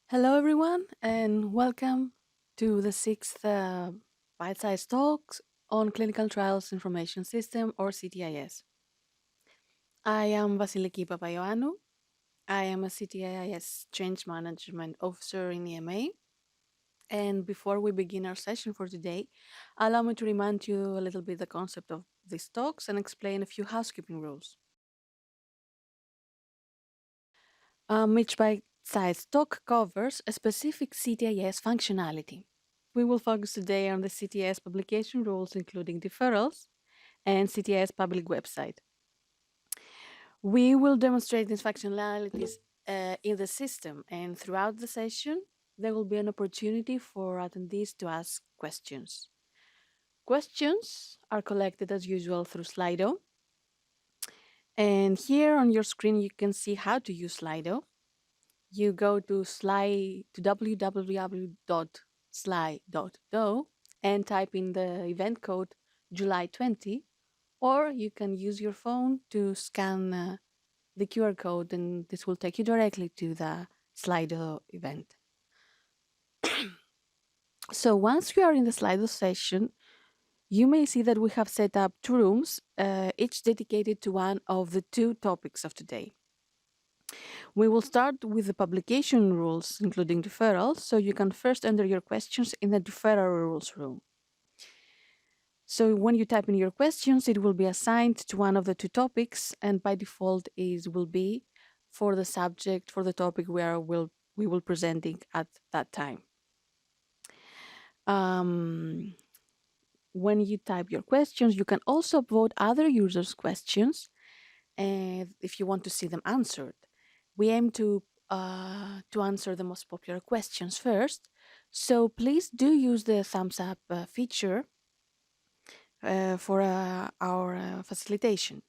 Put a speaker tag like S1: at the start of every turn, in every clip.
S1: Hello, everyone, and welcome to the sixth Bitesize Talks on Clinical Trials Information System, or CTIS. I am Vasiliki Papaioannou. I am a CTIS Change Management Officer in EMA. And before we begin our session for today, allow me to remind you a little bit the concept of these talks and explain a few housekeeping rules. Each bite-sized talk covers a specific CTIS functionality. We will focus today on the CTIS publication rules, including deferrals and CTIS public website. We will demonstrate these functionalities in the system, and throughout the session, there will be an opportunity for attendees to ask questions. Questions are collected as usual through Slido. And here on your screen, you can see how to use Slido. You go to www.sly.do and type in the event code July 20, or you can use your phone to scan the QR code, and this will take you directly to the Slido event. So once you are in the Slido session, you may see that we have set up two rooms, each dedicated to one of the two topics of today. We will start with the publication rules, including deferrals, so you can first enter your questions in the deferral rules room. So when you type in your questions, it will be assigned to one of the two topics, and by default will be for the subject, for the topic we will presenting at that time. When you type your questions, you can also vote other users' questions if you want to see them answered. We aim to answer the most popular questions first, so please do use the thumbs up feature for our facilitation.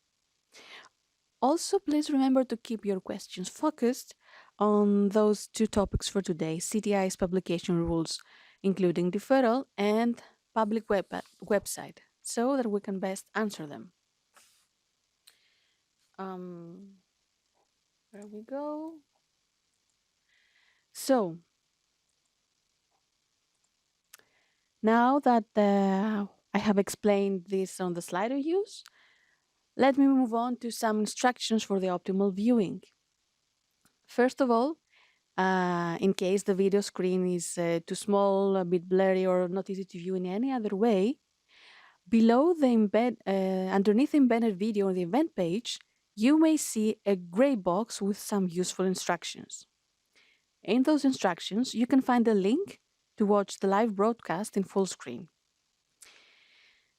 S1: Also, please remember to keep your questions focused on those two topics for today: CTI's publication rules, including deferral, and public website, so that we can best answer them. There we go. So, now that I have explained this on the Slido use, let me move on to some instructions for the optimal viewing. First of all, in case the video screen is too small, a bit blurry, or not easy to view in any other way, below the underneath the embedded video on the event page, you may see a gray box with some useful instructions. In those instructions, you can find a link to watch the live broadcast in full screen.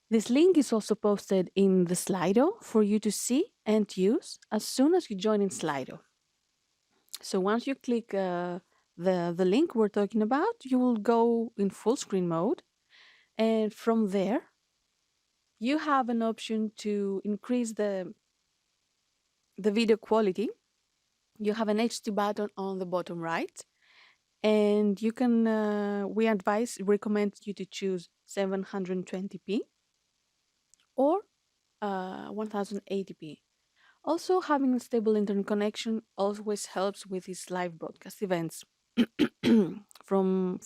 S1: This link is also posted in the Slido for you to see and use as soon as you join in Slido. So once you click the link we're talking about, you will go in full screen mode. And from there, you have an option to increase the video quality. You have an HD button on the bottom right. And you can, we recommend you to choose 720p or 1080p. Also, having a stable internet connection always helps with these live broadcast events from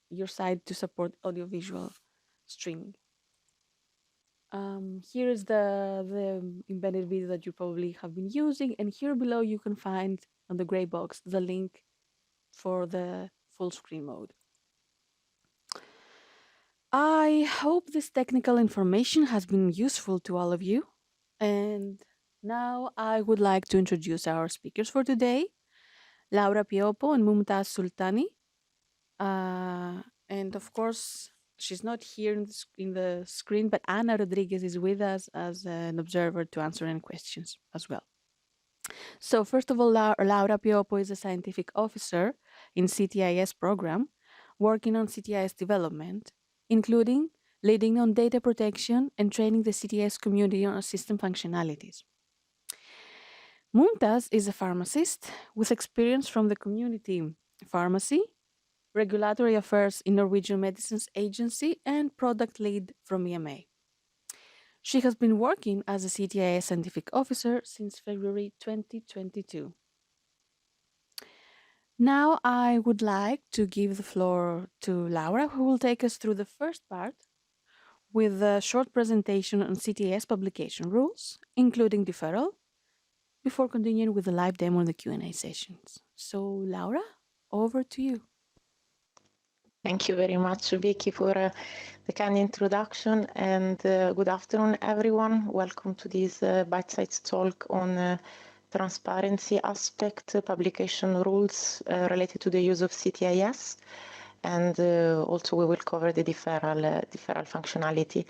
S1: your side to support audiovisual streaming. Here is the embedded video that you probably have been using, and here below you can find on the gray box the link for the full screen mode. I hope this technical information has been useful to all of you, and now I would like to introduce our speakers for today, Laura Piopo and Mumtaz Sultani. And of course, she's not here in the screen, but Ana Rodriguez is with us as an observer to answer any questions as well. So first of all, Laura Piopo is a scientific officer in CTIS program, working on CTIS development, including leading on data protection and training the CTIS community on system functionalities. Mumtaz is a pharmacist with experience from the community pharmacy, regulatory affairs in Norwegian Medicines Agency, and product lead from EMA. She has been working as a CTIS scientific officer since February 2022. Now I would like to give the floor to Laura, who will take us through the first part with a short presentation on CTIS publication rules, including deferral, before continuing with the live demo and the Q&A sessions. So, Laura, over to you.
S2: Thank you very much, Vicky, for the kind introduction, and good afternoon, everyone. Welcome to this bite-sized talk on transparency aspect, publication rules related to the use of CTIS. And also we will cover the deferral functionality.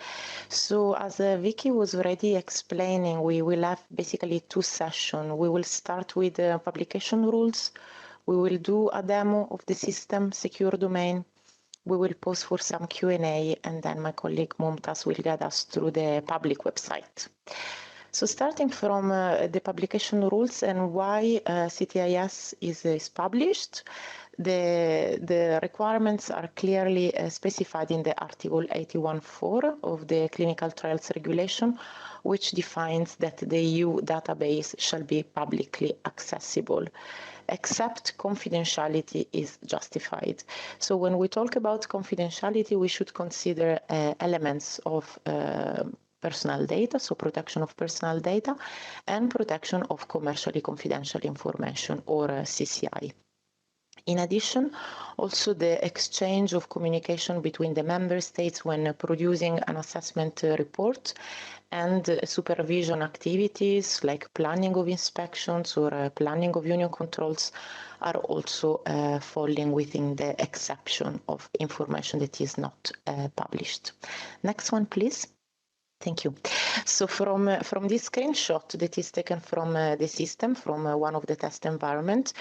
S2: So as Vicky was already explaining, we will have basically two sessions. We will start with publication rules. We will do a demo of the system secure domain. We will pause for some Q&A, and then my colleague Mumtaz will guide us through the public website. So starting from the publication rules and why CTIS is published, the requirements are clearly specified in the Article 81.4 of the Clinical Trials Regulation, which defines that the EU database shall be publicly accessible, except confidentiality is justified. So when we talk about confidentiality, we should consider elements of personal data, so protection of personal data, and protection of commercially confidential information, or CCI. In addition, also the exchange of communication between the member states when producing an assessment report, and supervision activities like planning of inspections or planning of union controls are also falling within the exception of information that is not published. Next one, please. Thank you. So from this screenshot that is taken from the system, from one of the test environments,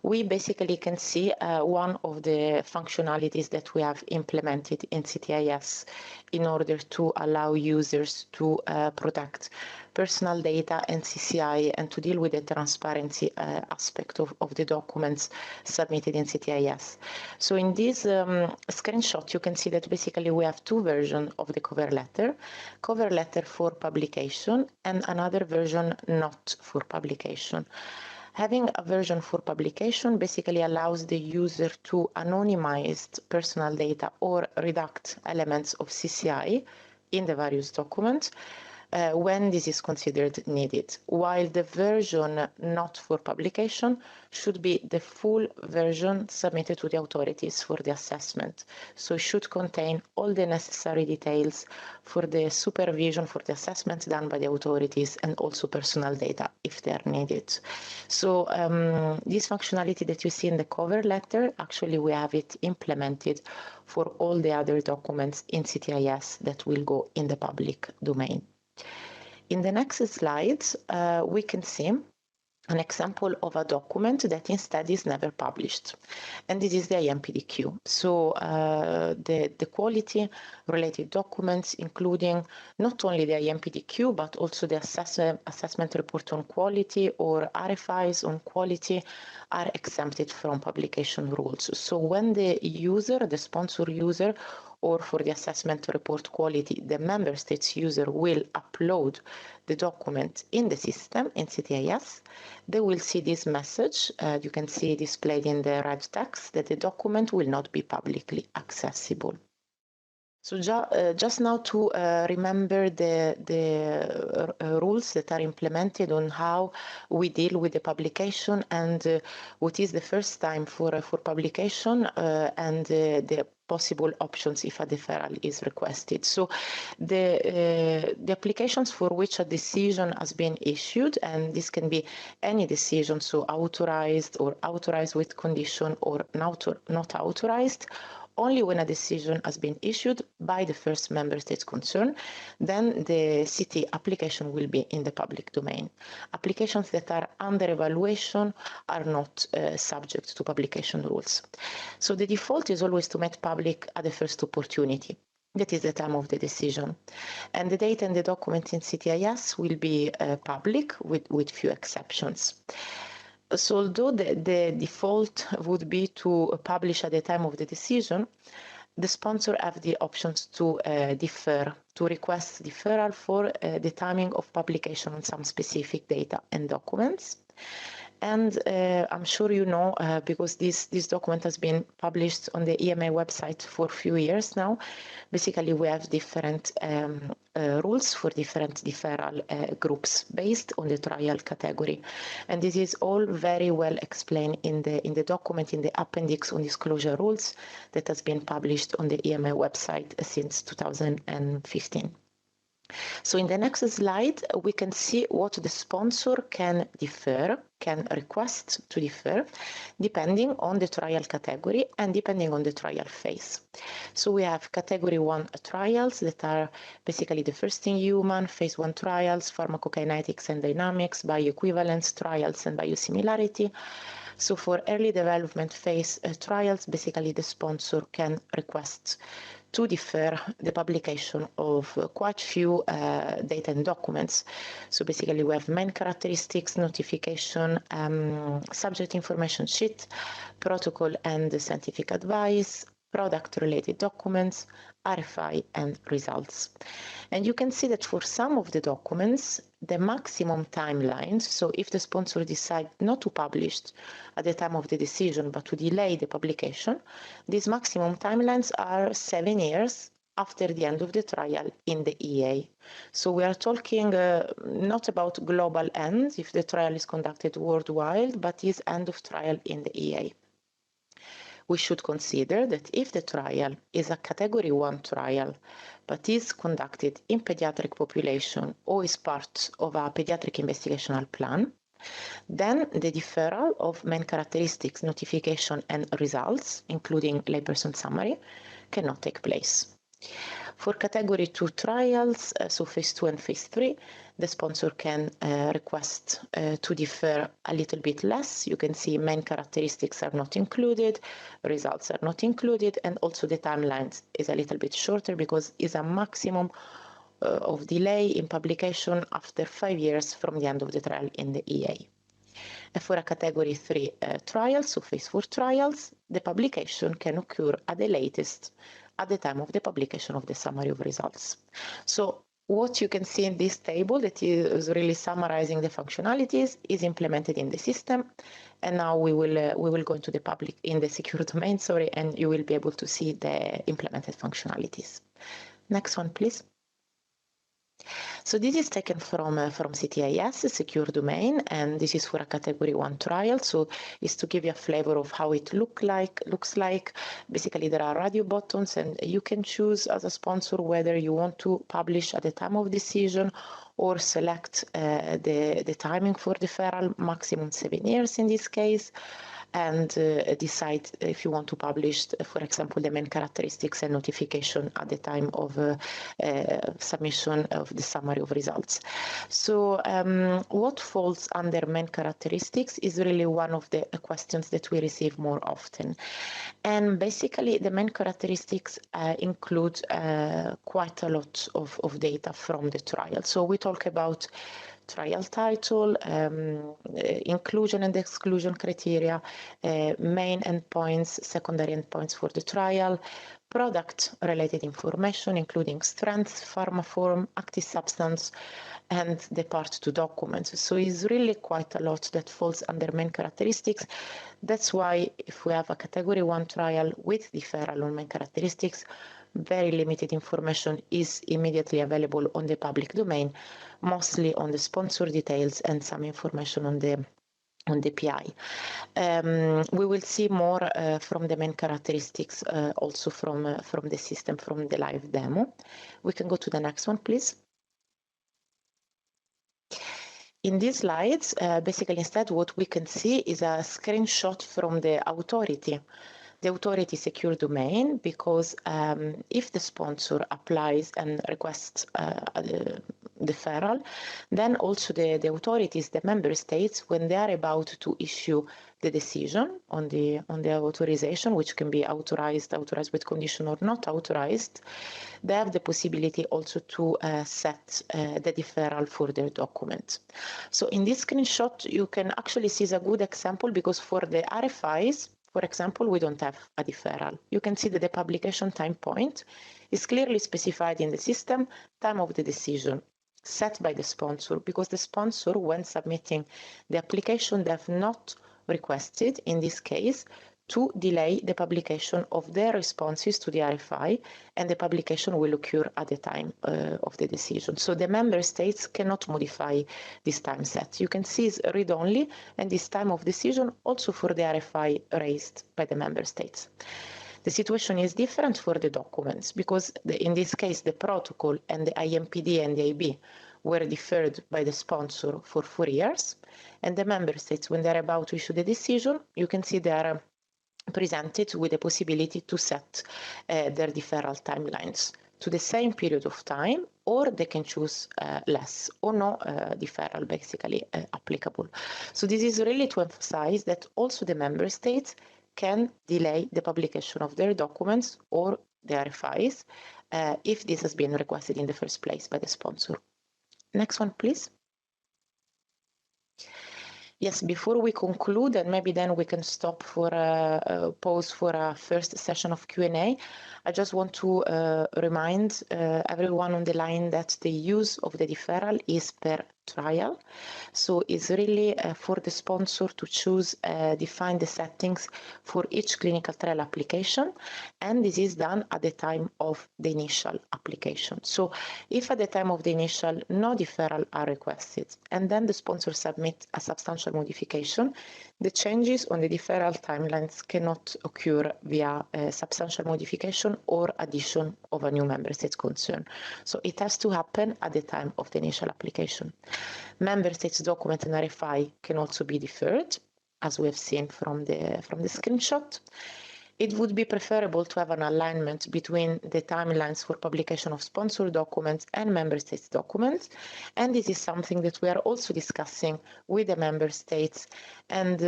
S2: we basically can see one of the functionalities that we have implemented in CTIS in order to allow users to protect personal data and CCI and to deal with the transparency aspect of the documents submitted in CTIS. So in this screenshot, you can see that basically we have two versions of the cover letter for publication and another version not for publication. Having a version for publication basically allows the user to anonymize personal data or redact elements of CCI in the various documents when this is considered needed, while the version not for publication should be the full version submitted to the authorities for the assessment. So it should contain all the necessary details for the supervision, for the assessment done by the authorities, and also personal data if they are needed. So this functionality that you see in the cover letter, actually we have it implemented for all the other documents in CTIS that will go in the public domain. In the next slides, we can see an example of a document that instead is never published, and this is the IMPDQ. So the quality related documents, including not only the IMPDQ but also the assessment report on quality or RFIs on quality, are exempted from publication rules. So when the user, the sponsor user, or for the assessment report quality, the member states user will upload the document in the system in CTIS, they will see this message. You can see displayed in the red text that the document will not be publicly accessible. So just now to remember the rules that are implemented on how we deal with the publication and what is the first time for publication and the possible options if a deferral is requested. So the applications for which a decision has been issued, and this can be any decision, so authorized or authorized with condition or not authorized, only when a decision has been issued by the first member state concerned, then the CT application will be in the public domain. Applications that are under evaluation are not subject to publication rules. So the default is always to make public at the first opportunity. That is the time of the decision. And the data and the document in CTIS will be public with few exceptions. So although the default would be to publish at the time of the decision, the sponsor have the options to defer, to request deferral for the timing of publication on some specific data and documents. And I'm sure you know, because this document has been published on the EMA website for a few years now. Basically, we have different rules for different deferral groups based on the trial category. And this is all very well explained in the document, in the appendix on disclosure rules that has been published on the EMA website since 2015. So in the next slide, we can see what the sponsor can request to defer, depending on the trial category and depending on the trial phase. So we have category 1 trials that are basically the first in human, phase 1 trials, pharmacokinetics and dynamics, bioequivalence trials and biosimilarity. So for early development phase trials, basically the sponsor can request to defer the publication of quite few data and documents. So basically we have main characteristics, notification, subject information sheet, protocol and scientific advice, product-related documents, RFI, and results. And you can see that for some of the documents, the maximum timelines, so if the sponsor decides not to publish at the time of the decision, but to delay the publication, these maximum timelines are 7 years after the end of the trial in the EA. So we are talking not about global end, if the trial is conducted worldwide, but is end of trial in the EA. We should consider that if the trial is a category 1 trial, but is conducted in pediatric population or is part of a pediatric investigational plan, then the deferral of main characteristics, notification, and results, including layperson summary, cannot take place. For category 2 trials, so phase 2 and phase 3, the sponsor can request to defer a little bit less. You can see main characteristics are not included, results are not included, and also the timelines is a little bit shorter because it's a maximum of delay in publication after 5 years from the end of the trial in the EA. And for a category 3 trial, so phase 4 trials, the publication can occur at the latest at the time of the publication of the summary of results. So what you can see in this table that is really summarizing the functionalities is implemented in the system. And now we will go into the secure domain, and you will be able to see the implemented functionalities. Next one, please. So this is taken from CTIS, secure domain, and this is for a category 1 trial. So it's to give you a flavor of how it looks like. Basically, there are radio buttons, and you can choose as a sponsor whether you want to publish at the time of decision or select the timing for deferral, maximum 7 years in this case, and decide if you want to publish, for example, the main characteristics and notification at the time of submission of the summary of results. So what falls under main characteristics is really one of the questions that we receive more often. And basically, the main characteristics include quite a lot of data from the trial. So we talk about trial title, inclusion and exclusion criteria, main endpoints, secondary endpoints for the trial, product-related information, including strength, pharma form, active substance, and the part 2 documents. So it's really quite a lot that falls under main characteristics. That's why if we have a category 1 trial with deferral on main characteristics, very limited information is immediately available on the public domain, mostly on the sponsor details and some information on the PI. We will see more from the main characteristics also from the system, from the live demo. We can go to the next one, please. In these slides, basically instead what we can see is a screenshot from the authority secure domain, because if the sponsor applies and requests deferral, then also the authorities, the member states, when they are about to issue the decision on the authorization, which can be authorized with condition or not authorized, they have the possibility also to set the deferral for their document. So in this screenshot, you can actually see a good example, because for the RFIs, for example, we don't have a deferral. You can see that the publication time point is clearly specified in the system, time of the decision set by the sponsor, because the sponsor, when submitting the application, they have not requested, in this case, to delay the publication of their responses to the RFI, and the publication will occur at the time of the decision. So the member states cannot modify this time set. You can see it's read-only, and this time of decision also for the RFI raised by the member states. The situation is different for the documents because in this case, the protocol and the IMPD and the IB were deferred by the sponsor for 4 years. And the member states, when they're about to issue the decision, you can see they are presented with the possibility to set their deferral timelines to the same period of time, or they can choose less or no deferral basically applicable. So this is really to emphasize that also the member states can delay the publication of their documents or the RFIs if this has been requested in the first place by the sponsor. Next one, please. Yes, before we conclude, and maybe then we can stop for a pause for a first session of Q&A, I just want to remind everyone on the line that the use of the deferral is per trial. So it's really for the sponsor to choose, define the settings for each clinical trial application, and this is done at the time of the initial application. So if at the time of the initial no deferral are requested, and then the sponsor submits a substantial modification, the changes on the deferral timelines cannot occur via a substantial modification or addition of a new member state concern. So it has to happen at the time of the initial application. Member states document and RFI can also be deferred, as we have seen from the screenshot. It would be preferable to have an alignment between the timelines for publication of sponsored documents and member states documents, and this is something that we are also discussing with the member states and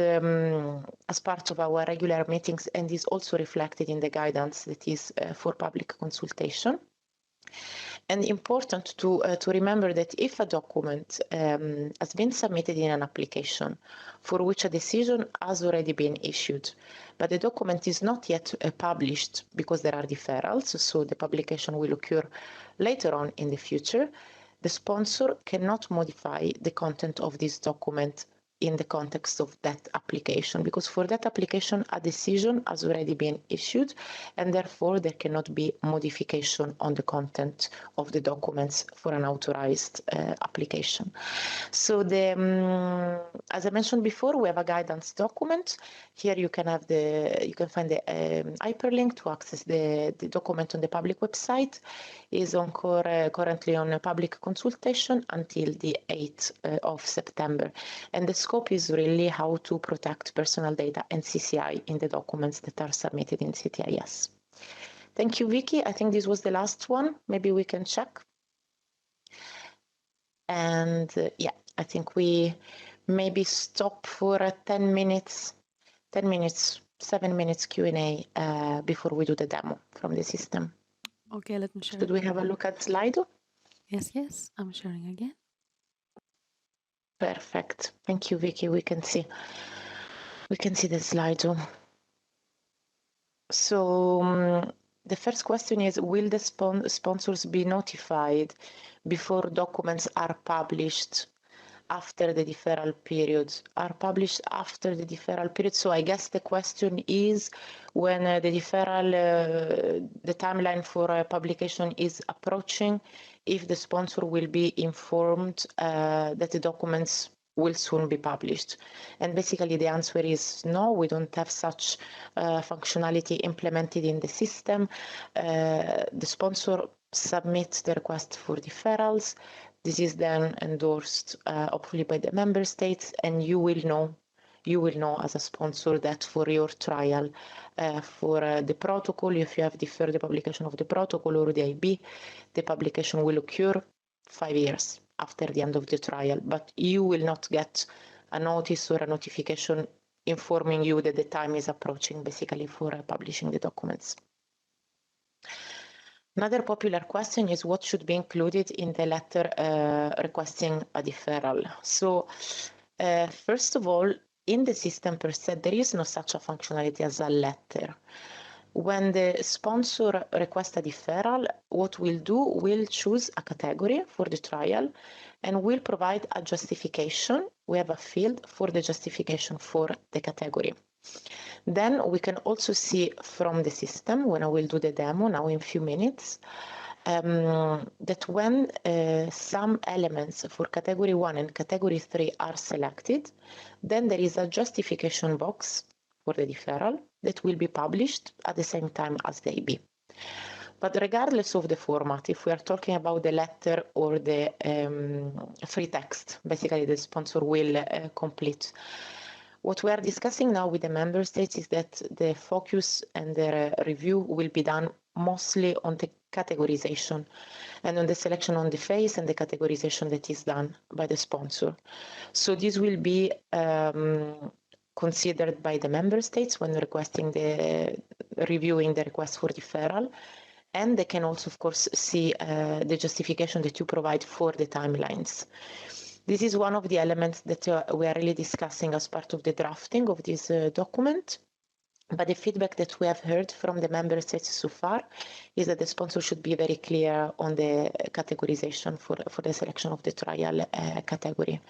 S2: as part of our regular meetings, and is also reflected in the guidance that is for public consultation. And important to remember that if a document has been submitted in an application for which a decision has already been issued, but the document is not yet published because there are deferrals, so the publication will occur later on in the future, the sponsor cannot modify the content of this document in the context of that application, because for that application a decision has already been issued, and therefore there cannot be modification on the content of the documents for an authorized application. So as I mentioned before, we have a guidance document. Here you can have you can find the hyperlink to access the document on the public website. Is on currently on a public consultation until the 8th of September, and the scope is really how to protect personal data and CCI in the documents that are submitted in CTIS. Thank you, Vicky. I think this was the last one. Maybe we can check. And yeah, I think we maybe stop for 10 minutes, 7 minutes Q&A before we do the demo from the system.
S1: Okay, let me share.
S2: Should we have a look at Slido?
S1: Yes, I'm sharing again.
S2: Perfect. Thank you, Vicky. We can see the Slido. So the first question is, will the sponsors be notified before documents are published after the deferral period? Are published after the deferral period? So I guess the question is when the deferral, the timeline for publication is approaching, if the sponsor will be informed that the documents will soon be published. And basically the answer is no, we don't have such functionality implemented in the system. The sponsor submits the request for deferrals. This is then endorsed hopefully by the member states, and you will know as a sponsor that for your trial, for the protocol, if you have deferred the publication of the protocol or the IB, the publication will occur 5 years after the end of the trial, but you will not get a notice or a notification informing you that the time is approaching basically for publishing the documents. Another popular question is what should be included in the letter requesting a deferral. So first of all, in the system per se, there is no such a functionality as a letter. When the sponsor requests a deferral, what we'll do, we'll choose a category for the trial and we'll provide a justification. We have a field for the justification for the category. Then we can also see from the system, when I will do the demo now in a few minutes, that when some elements for category 1 and category 3 are selected, then there is a justification box for the deferral that will be published at the same time as the AB. But regardless of the format, if we are talking about the letter or the free text, basically the sponsor will complete. What we are discussing now with the member states is that the focus and the review will be done mostly on the categorization and on the selection on the face and the categorization that is done by the sponsor. So this will be considered by the member states when requesting reviewing the request for deferral. And they can also, of course, see the justification that you provide for the timelines. This is one of the elements that we are really discussing as part of the drafting of this document. But the feedback that we have heard from the member states so far is that the sponsor should be very clear on the categorization for the selection of the trial category.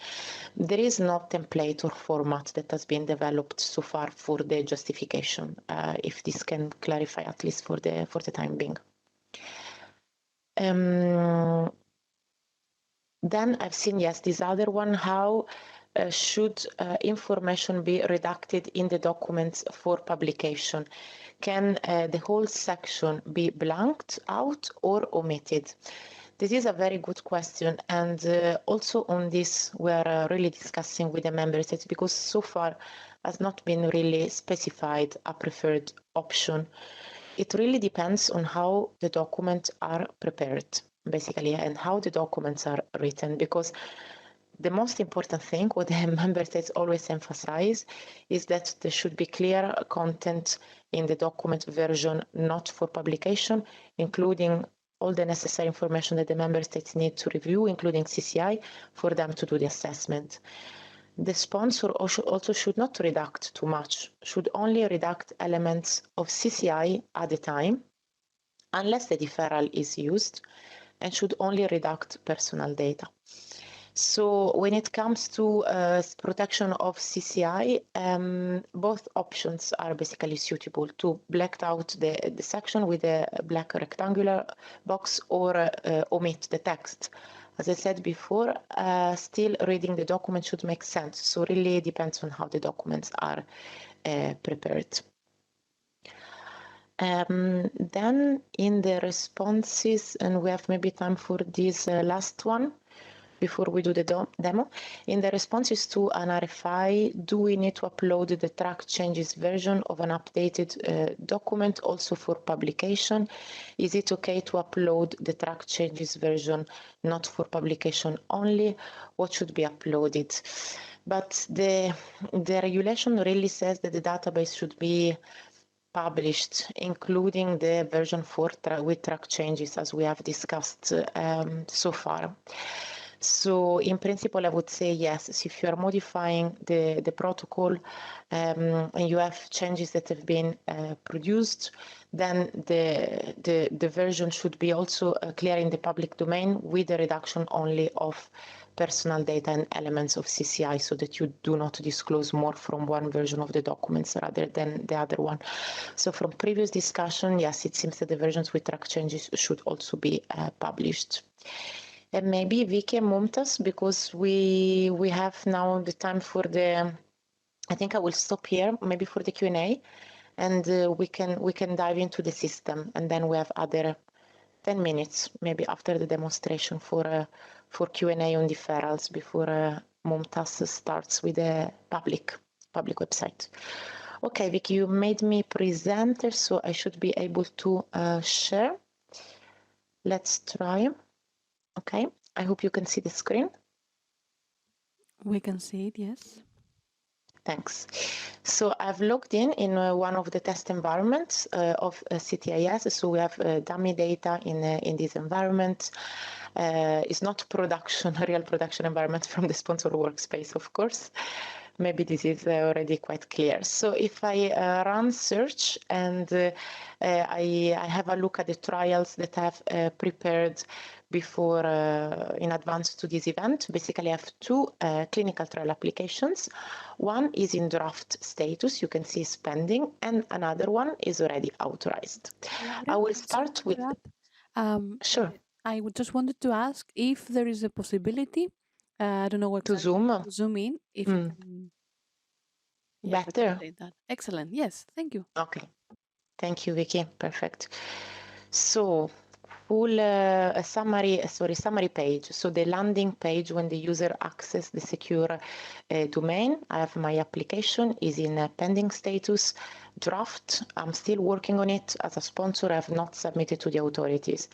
S2: There is no template or format that has been developed so far for the justification, if this can clarify at least for the time being. Then I've seen, yes, this other one, how should information be redacted in the documents for publication? Can the whole section be blanked out or omitted? This is a very good question, and also on this we are really discussing with the member states, because so far has not been really specified a preferred option. It really depends on how the documents are prepared, basically, and how the documents are written, because the most important thing, what the member states always emphasize, is that there should be clear content in the document version, not for publication, including all the necessary information that the member states need to review, including CCI, for them to do the assessment. The sponsor also should not redact too much, should only redact elements of CCI at a time, unless the deferral is used, and should only redact personal data. So when it comes to protection of CCI, both options are basically suitable: to black out the section with a black rectangular box, or omit the text. As I said before, still reading the document should make sense. So really depends on how the documents are prepared. Then in the responses, and we have maybe time for this last one before we do the demo. In the responses to an RFI, do we need to upload the track changes version of an updated document also for publication? Is it okay to upload the track changes version not for publication only? What should be uploaded? But the regulation really says that the database should be published, including the version 4 with track changes, as we have discussed so far. So in principle, I would say yes. So if you are modifying the protocol and you have changes that have been produced, then the version should be also clear in the public domain, with the reduction only of personal data and elements of CCI, so that you do not disclose more from one version of the documents rather than the other one. So from previous discussion, yes, it seems that the versions with track changes should also be published. And maybe Vicky and Mumtaz, because we have now the time for the, I think I will stop here, maybe for the Q&A, and we can dive into the system, and then we have other 10 minutes, maybe after the demonstration for Q&A on deferrals before Mumtaz starts with the public website. Okay, Vicky, you made me presenter, so I should be able to share. Let's try. Okay, I hope you can see the screen.
S1: We can see it, yes.
S2: Thanks. So I've logged in one of the test environments of CTIS. So we have dummy data in this environment. It's not production, a real production environment from the sponsor workspace, of course. maybe this is already quite clear. So if I run search and I have a look at the trials that I've prepared before in advance to this event, basically I have two clinical trial applications. One is in draft status, you can see it's pending, and another one is already authorized.
S1: Laura,
S2: I will
S1: I'm sorry
S2: start
S1: to
S2: with,
S1: interrupt.
S2: sure,
S1: Just wanted to ask if there is a possibility, I don't know
S2: to
S1: exactly,
S2: Zoom.
S1: to zoom in, if you can, yeah,
S2: Better.
S1: facilitate that. Excellent. Yes, thank you.
S2: Okay. Thank you, Vicky. Perfect. So full summary page. So the landing page when the user access the secure domain. I have my application is in pending status draft. I'm still working on it. As a sponsor, I have not submitted to the authorities.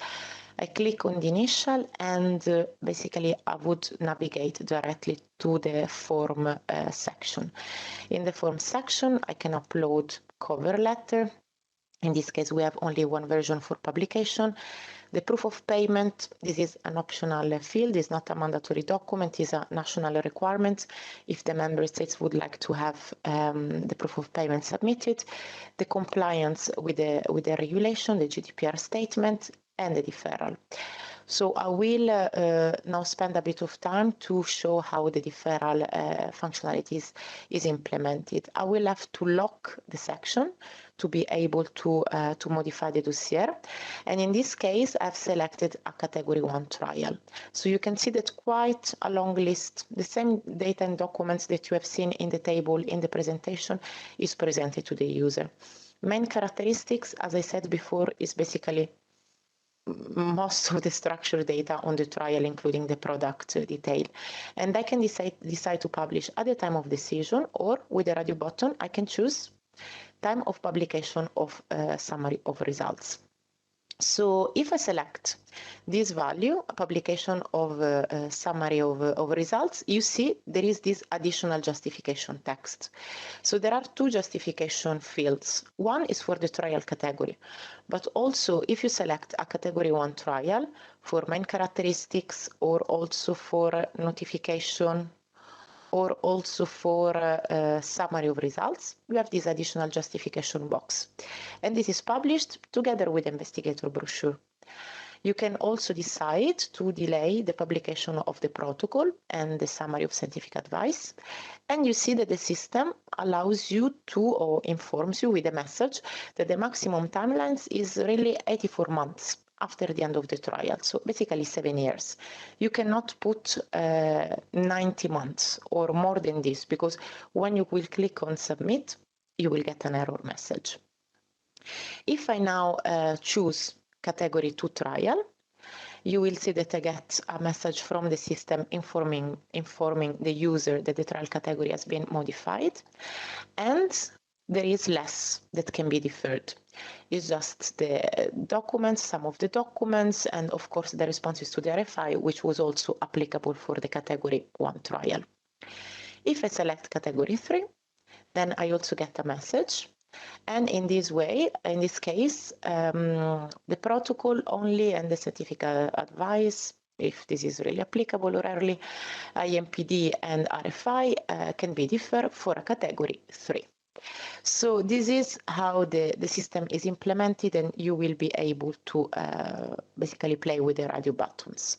S2: I click on the initial and basically I would navigate directly to the form section. In the form section, I can upload cover letter. In this case, we have only one version for publication. The proof of payment, this is an optional field, is not a mandatory document, is a national requirement if the member states would like to have the proof of payment submitted. The compliance with the regulation, the GDPR statement, and the deferral. So I will now spend a bit of time to show how the deferral functionalities is implemented. I will have to lock the section to be able to modify the dossier. And in this case, I've selected a category 1 trial. So you can see that quite a long list, the same data and documents that you have seen in the table in the presentation is presented to the user. Main characteristics, as I said before, is basically most of the structured data on the trial, including the product detail. And I can decide to publish at the time of decision, or with the radio button, I can choose time of publication of summary of results. So if I select this value, a publication of a summary of results, you see there is this additional justification text. So there are two justification fields. One is for the trial category, but also if you select a category 1 trial for main characteristics or also for notification or also for summary of results, you have this additional justification box. And this is published together with the investigator brochure. You can also decide to delay the publication of the protocol and the summary of scientific advice. And you see that the system allows you to, or informs you with a message that the maximum timelines is really 84 months after the end of the trial. So basically 7 years. You cannot put 90 months or more than this, because when you will click on submit, you will get an error message. If I now choose category 2 trial, you will see that I get a message from the system informing the user that the trial category has been modified, and there is less that can be deferred. It's just the documents, some of the documents, and of course the responses to the RFI, which was also applicable for the category 1 trial. If I select category 3, then I also get a message. And in this way, in this case, the protocol only and the scientific advice, if this is really applicable or early, IMPD and RFI can be deferred for a category 3. So this is how the system is implemented, and you will be able to basically play with the radio buttons.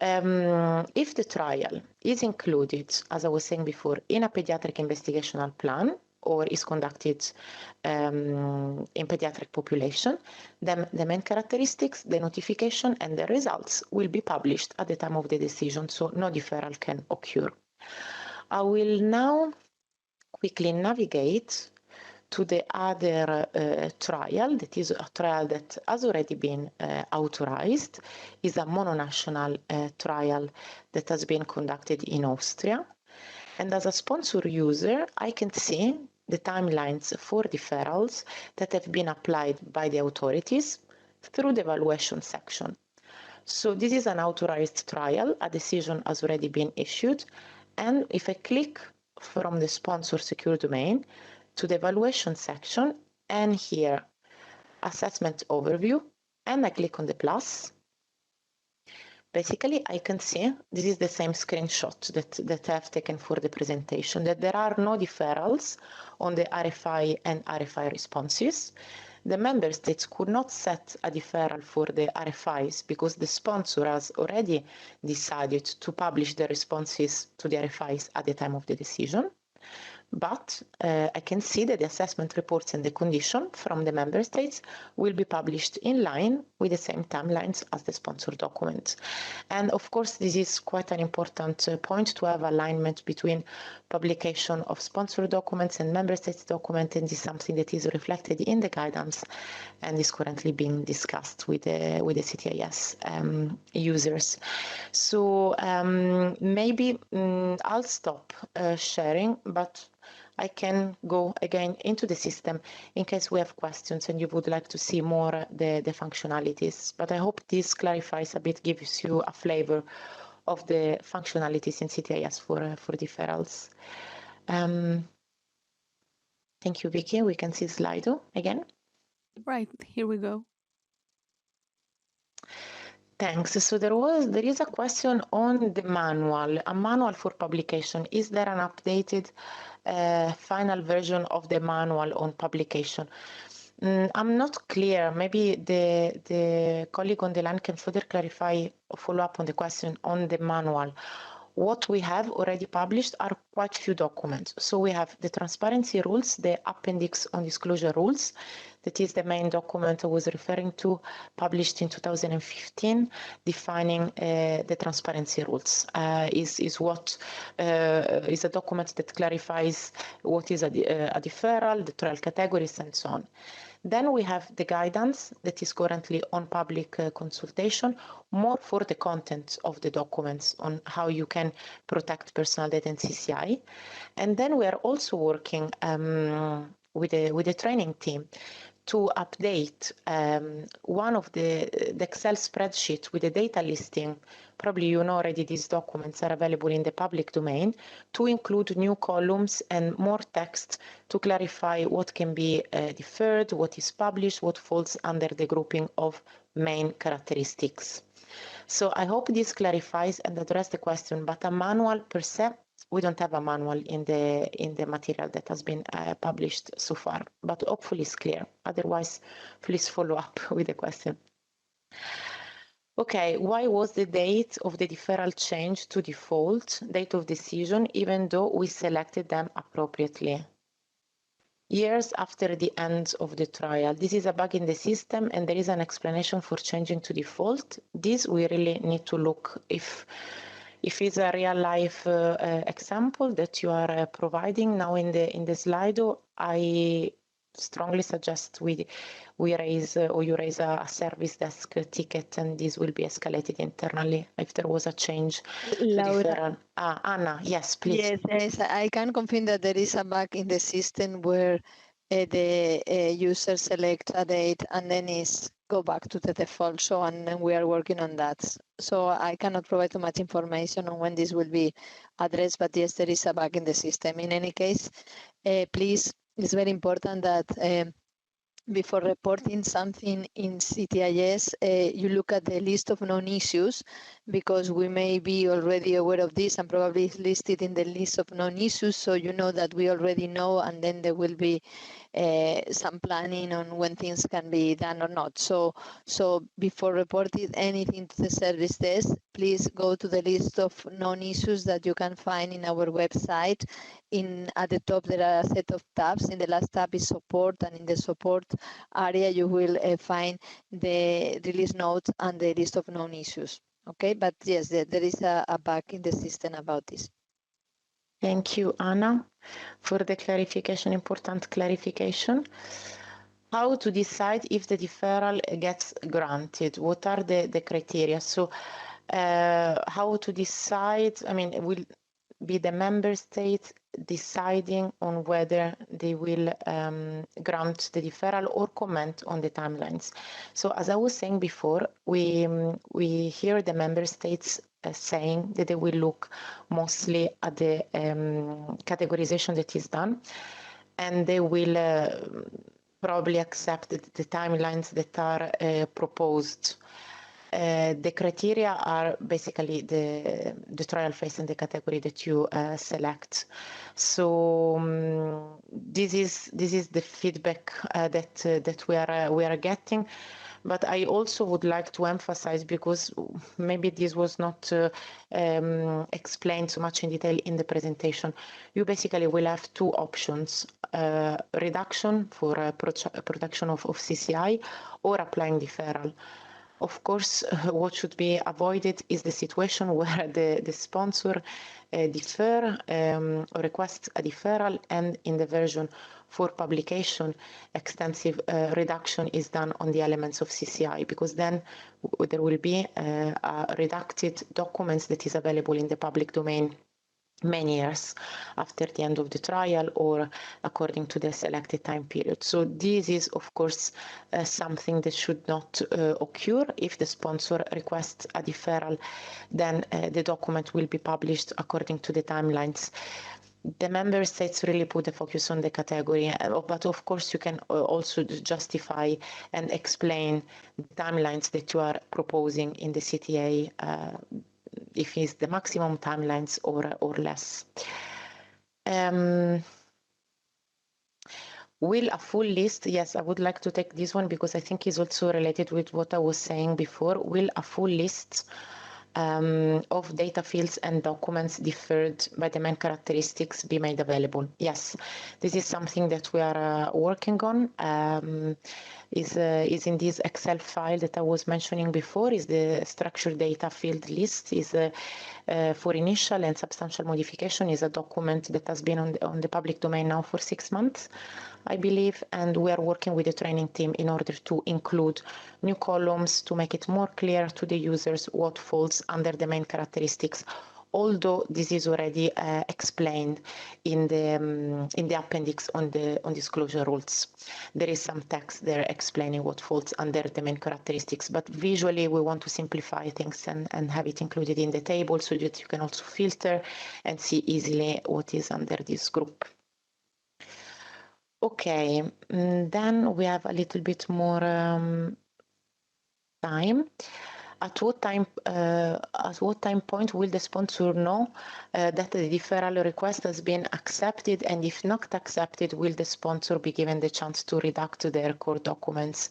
S2: If the trial is included, as I was saying before, in a pediatric investigational plan, or is conducted in pediatric population, then the main characteristics, the notification, and the results will be published at the time of the decision, so no deferral can occur. I will now quickly navigate to the other trial, that is a trial that has already been authorized, is a mononational trial that has been conducted in Austria. And as a sponsor user, I can see the timelines for deferrals that have been applied by the authorities through the evaluation section. So this is an authorized trial, a decision has already been issued, and if I click from the sponsor secure domain to the evaluation section, and here assessment overview, and I click on the plus, Basically, I can see, this is the same screenshot that I've taken for the presentation, that there are no deferrals on the RFI and RFI responses. The member states could not set a deferral for the RFIs because the sponsor has already decided to publish the responses to the RFIs at the time of the decision. But I can see that the assessment reports and the condition from the member states will be published in line with the same timelines as the sponsor documents. And of course, this is quite an important point to have alignment between publication of sponsor documents and member states documents, and this is something that is reflected in the guidance and is currently being discussed with the CTIS users. So maybe I'll stop sharing, but I can go again into the system in case we have questions and you would like to see more the functionalities. But I hope this clarifies a bit, gives you a flavor of the functionalities in CTIS for deferrals. Thank you, Vicky. We can see Slido again.
S1: Right, here we go.
S2: Thanks. So there is a question on the manual, a manual for publication. Is there an updated final version of the manual on publication? I'm not clear. Maybe the colleague on the line can further clarify or follow up on the question on the manual. What we have already published are quite few documents. So we have the transparency rules, the appendix on disclosure rules. That is the main document I was referring to, published in 2015, defining the transparency rules. Is a document that clarifies what is a deferral, the trial categories, and so on. Then we have the guidance that is currently on public consultation, more for the content of the documents on how you can protect personal data and CCI. And then we are also working with the training team to update one of the Excel spreadsheet with the data listing. Probably you know already these documents are available in the public domain, to include new columns and more text to clarify what can be deferred, what is published, what falls under the grouping of main characteristics. So I hope this clarifies and addresses the question, but a manual per se, we don't have a manual in the material that has been published so far, but hopefully it's clear. Otherwise, please follow up with the question. Okay, why was the date of the deferral changed to default, date of decision, even though we selected them appropriately? Years after the end of the trial. This is a bug in the system and there is an explanation for changing to default. This we really need to look if it's a real life example that you are providing now in the Slido. I strongly suggest we raise or you raise a service desk ticket, and this will be escalated internally if there was a change.
S3: Laura.
S2: Anna, yes, please.
S3: Yes, I can confirm that there is a bug in the system where the user selects a date and then go back to the default. So, and then we are working on that. So I cannot provide too much information on when this will be addressed, but yes, there is a bug in the system. In any case, please, it's very important that before reporting something in CTIS, you look at the list of known issues, because we may be already aware of this and probably it's listed in the list of known issues, so you know that we already know, and then there will be some planning on when things can be done or not. So before reporting anything to the service desk, please go to the list of known issues that you can find in our website. At the top there are a set of tabs. In the last tab is support, and in the support area you will find the release notes and the list of known issues. Okay, but yes, there is a bug in the system about this.
S2: Thank you, Anna, for the clarification, important clarification. How to decide if the deferral gets granted? What are the criteria? So how to decide, I mean, it will be the member states deciding on whether they will grant the deferral or comment on the timelines. So as I was saying before, we hear the member states saying that they will look mostly at the categorization that is done, and they will probably accept the timelines that are proposed. The criteria are basically the trial phase and the category that you select. So this is the feedback that we are getting. But I also would like to emphasize, because maybe this was not explained so much in detail in the presentation, you basically will have two options: reduction for protection of CCI, or applying deferral. Of course, what should be avoided is the situation where the sponsor defer or requests a deferral, and in the version for publication, extensive reduction is done on the elements of CCI, because then there will be a redacted documents that is available in the public domain many years after the end of the trial or according to the selected time period. So this is, of course, something that should not occur. If the sponsor requests a deferral, then the document will be published according to the timelines. The member states really put the focus on the category, but of course you can also justify and explain the timelines that you are proposing in the CTA, if it's the maximum timelines or less. Will a full list? Yes, I would like to take this one because I think it's also related with what I was saying before. Will a full list of data fields and documents deferred by the main characteristics be made available? Yes, this is something that we are working on. Is in this Excel file that I was mentioning before. Is the structured data field list is for initial and substantial modification, is a document that has been on the public domain now for 6 months, I believe, and we are working with the training team in order to include new columns to make it more clear to the users what falls under the main characteristics, although this is already explained in the appendix on disclosure rules. There is some text there explaining what falls under the main characteristics, but visually we want to simplify things and have it included in the table so that you can also filter and see easily what is under this group. Okay, then we have a little bit more time. At what time point will the sponsor know that the deferral request has been accepted, and if not accepted, will the sponsor be given the chance to redact their core documents?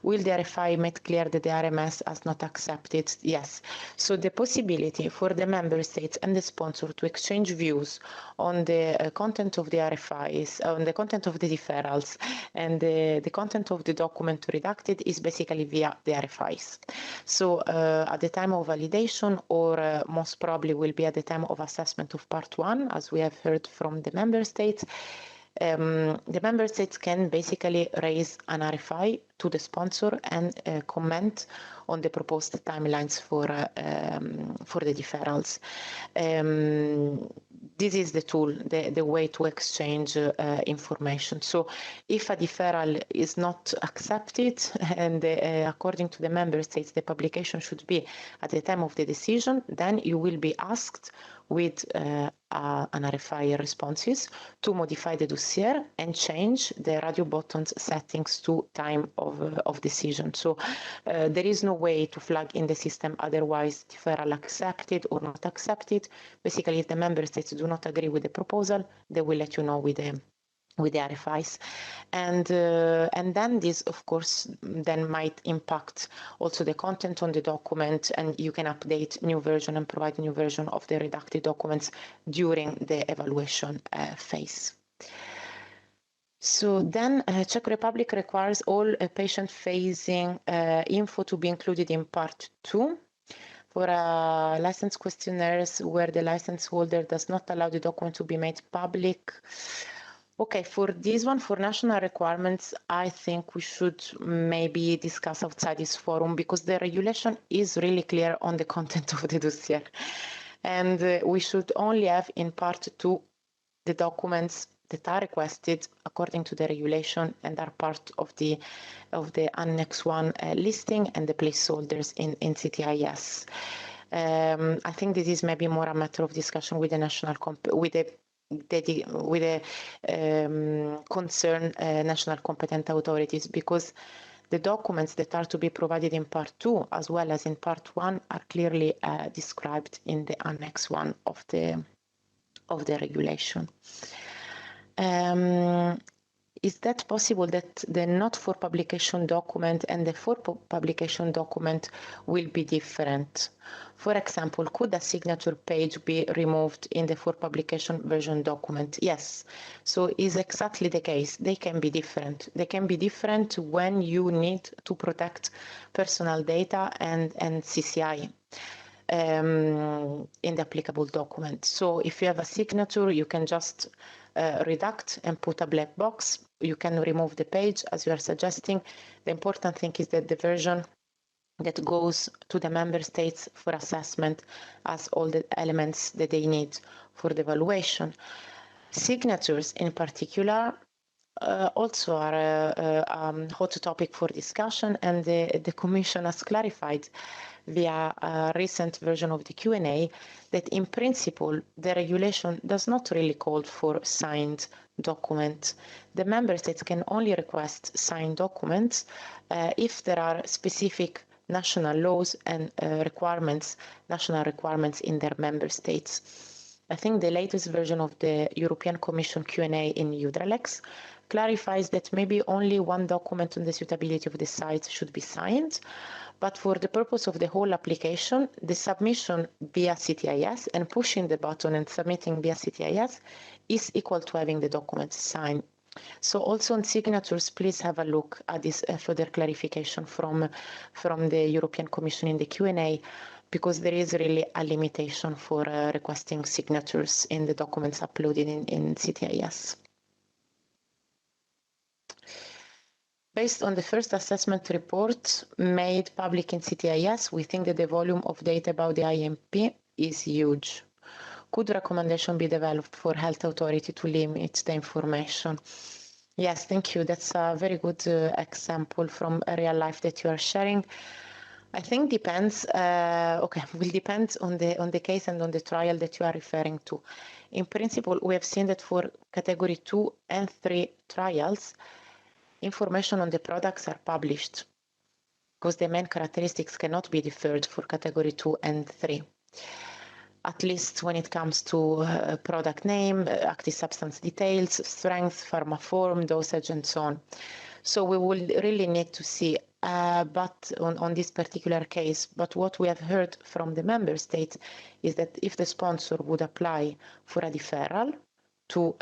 S2: Will the RFI make clear that the RMS has not accepted? Yes. So the possibility for the member states and the sponsor to exchange views on the content of the RFIs, on the content of the deferrals, and the content of the document redacted is basically via the RFIs. So at the time of validation, or most probably will be at the time of assessment of part 1, as we have heard from the member states, the member states can basically raise an RFI to the sponsor and comment on the proposed timelines for the deferrals. This is the tool, the way to exchange information. So if a deferral is not accepted, and according to the member states, the publication should be at the time of the decision, then you will be asked with an RFI responses to modify the dossier and change the radio buttons settings to time of decision. So there is no way to flag in the system otherwise deferral accepted or not accepted. Basically, if the member states do not agree with the proposal, they will let you know with the RFIs, and then this, of course, then might impact also the content on the document, and you can update new version and provide new version of the redacted documents during the evaluation phase. So then Czech Republic requires all patient-facing info to be included in part 2. For license questionnaires where the license holder does not allow the document to be made public. Okay, for this one, for national requirements, I think we should maybe discuss outside this forum, because the regulation is really clear on the content of the dossier. And we should only have in part 2 the documents that are requested according to the regulation and are part of the Annex 1 listing and the placeholders in CTIS. I think this is maybe more a matter of discussion with the national concerned national competent authorities, because The documents that are to be provided in Part 2 as well as in Part 1 are clearly described in the Annex 1 of the regulation. Is that possible that the not for publication document and the for publication document will be different? For example, could a signature page be removed in the for publication version document? Yes. So is exactly the case. They can be different. They can be different when you need to protect personal data and CCI. In the applicable document. So if you have a signature, you can just redact and put a black box. You can remove the page as you are suggesting. The important thing is that the version that goes to the member states for assessment has all the elements that they need for the evaluation. Signatures in particular also are a hot topic for discussion, and the Commission has clarified via a recent version of the Q&A that in principle the regulation does not really call for signed documents. The member states can only request signed documents if there are specific national laws and national requirements in their member states. I think the latest version of the European Commission Q&A in Eudralex clarifies that maybe only one document on the suitability of the site should be signed, but for the purpose of the whole application, the submission via CTIS and pushing the button and submitting via CTIS is equal to having the document signed. So also on signatures, please have a look at this further clarification from the European Commission in the Q&A, because there is really a limitation for requesting signatures in the documents uploaded in CTIS. Based on the first assessment report made public in CTIS, we think that the volume of data about the IMP is huge. Could recommendation be developed for health authority to limit the information? Yes, thank you. That's a very good example from real life that you are sharing. I think depends. Will depend on the case and on the trial that you are referring to. In principle, we have seen that for category 2 and 3 trials, information on the products are published because the main characteristics cannot be deferred for category 2 and 3. At least when it comes to product name, active substance details, strength, pharma form, dosage, and so on. So we will really need to see, but on this particular case, but what we have heard from the member states is that if the sponsor would apply for a deferral to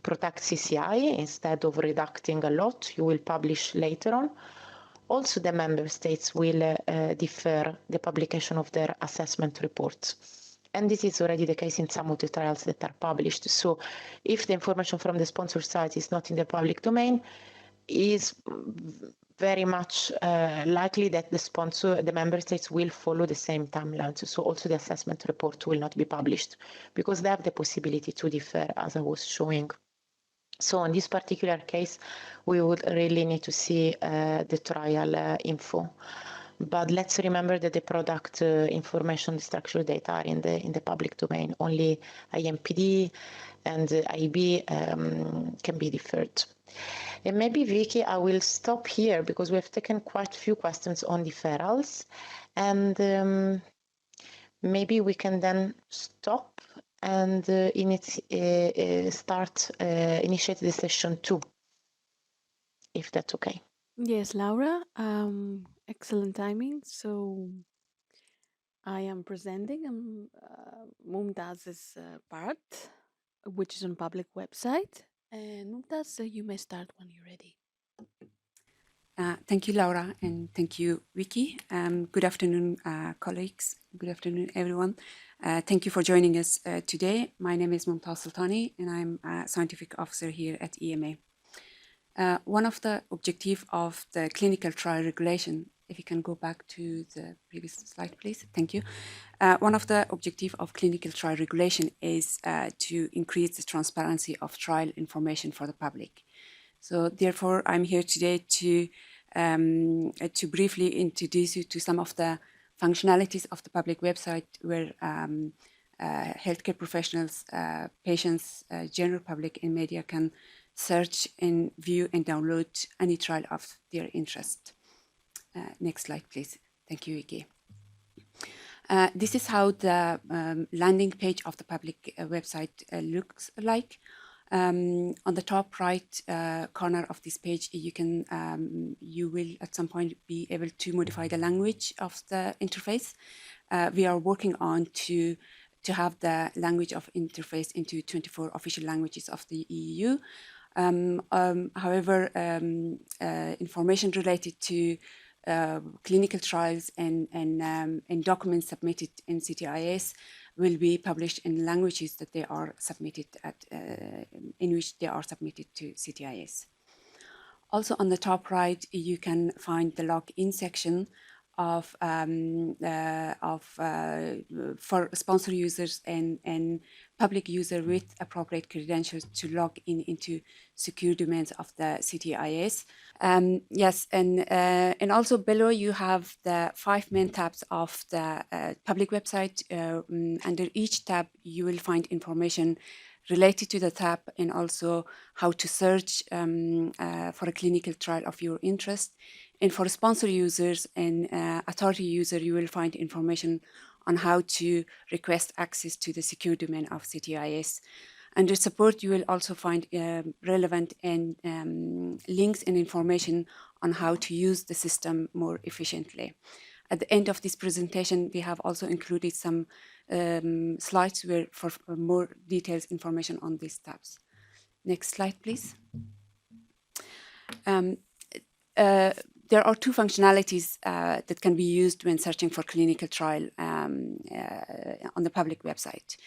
S2: protect CCI, instead of redacting a lot, you will publish later on. Also, the member states will defer the publication of their assessment reports. And this is already the case in some of the trials that are published. So if the information from the sponsor site is not in the public domain, is very much likely that the member states will follow the same timelines. So also the assessment report will not be published because they have the possibility to defer, as I was showing. So in this particular case, we would really need to see the trial info. But let's remember that the product information, the structured data are in the public domain. Only IMPD and IB can be deferred. And maybe, Vicky, I will stop here because we have taken quite a few questions on deferrals. And maybe we can then stop and initiate the session 2, if that's okay.
S1: Yes, Laura. Excellent timing. So I am presenting Mumtaz's part, which is on public website. And Mumtaz, you may start when you're ready.
S4: Thank you, Laura, and thank you, Vicky. Good afternoon, colleagues. Good afternoon, everyone. Thank you for joining us today. My name is Mumtaz Sultani, and I'm a scientific officer here at EMA. One of the objectives of the clinical trial regulation, if you can go back to the previous slide, please. Thank you. One of the objectives of clinical trial regulation is to increase the transparency of trial information for the public. So therefore, I'm here today to briefly introduce you to some of the functionalities of the public website where healthcare professionals, patients, general public and media can search and view and download any trial of their interest. Next slide, please. Thank you, Vicky. This is how the landing page of the public website looks like. On the top right corner of this page, you will at some point be able to modify the language of the interface. We are working on to have the language of interface into 24 official languages of the EU. However, information related to clinical trials and documents submitted in CTIS will be published in languages that they are submitted in which they are submitted to CTIS. Also on the top right, you can find the login section for sponsor users and public user with appropriate credentials to log into secure domains of the CTIS. Yes, and also below you have the 5 main tabs of the public website. Under each tab, you will find information related to the tab and also how to search for a clinical trial of your interest. And for sponsor users and authority user, you will find information on how to request access to the secure domain of CTIS. Under support, you will also find relevant and links and information on how to use the system more efficiently. At the end of this presentation, we have also included some slides for more detailed information on these tabs. Next slide, please. There are 2 functionalities that can be used when searching for clinical trial on the public website.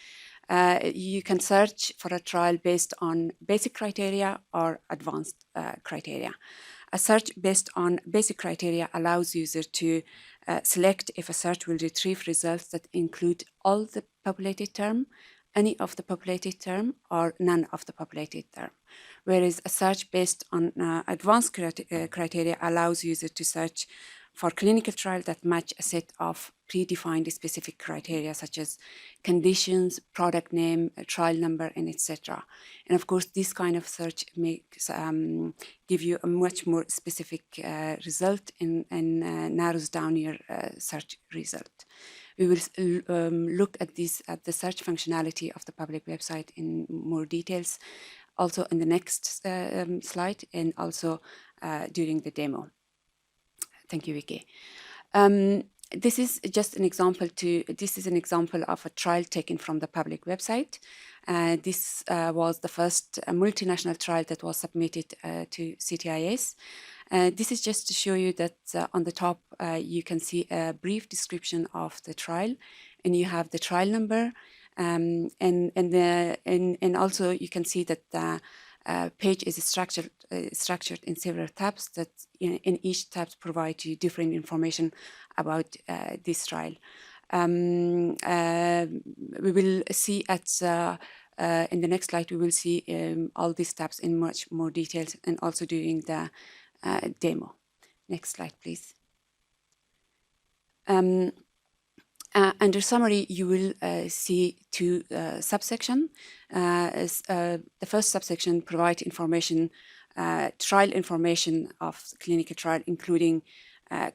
S4: You can search for a trial based on basic criteria or advanced criteria. A search based on basic criteria allows users to select if a search will retrieve results that include all the populated term, any of the populated term, or none of the populated term. Whereas a search based on advanced criteria allows users to search for clinical trials that match a set of predefined specific criteria such as conditions, product name, trial number, and etc. And of course, this kind of search makes give you a much more specific result and narrows down your search result. We will look at the search functionality of the public website in more details, also in the next slide and also during the demo. Thank you, Vicky. This is just an example of a trial taken from the public website. This was the first multinational trial that was submitted to CTIS. This is just to show you that on the top you can see a brief description of the trial, and you have the trial number, and also you can see that the page is structured in several tabs that in each tab provide you different information about this trial. We will see in the next slide, we will see all these tabs in much more details and also during the demo. Next slide, please. Under summary, you will see 2 subsections. The first subsection provides information, trial information of clinical trial, including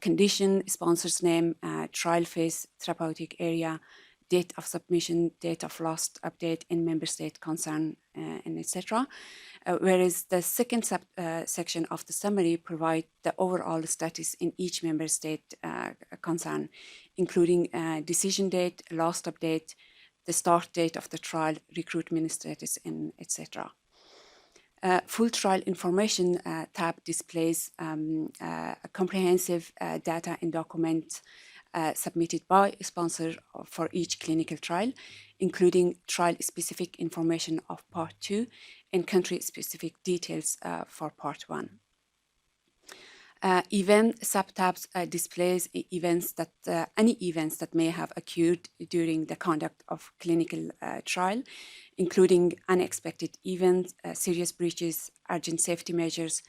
S4: condition, sponsor's name, trial phase, therapeutic area, date of submission, date of last update in member state concern, and etc. Whereas the second section of the summary provides the overall status in each member state concern, including decision date, last update, the start date of the trial, recruitment status, and etc. Full trial information tab displays a comprehensive data and documents submitted by a sponsor for each clinical trial, including trial-specific information of Part 2 and country-specific details for Part 1. Event subtabs displays any events that may have occurred during the conduct of clinical trial, including unexpected events, serious breaches, urgent safety measures,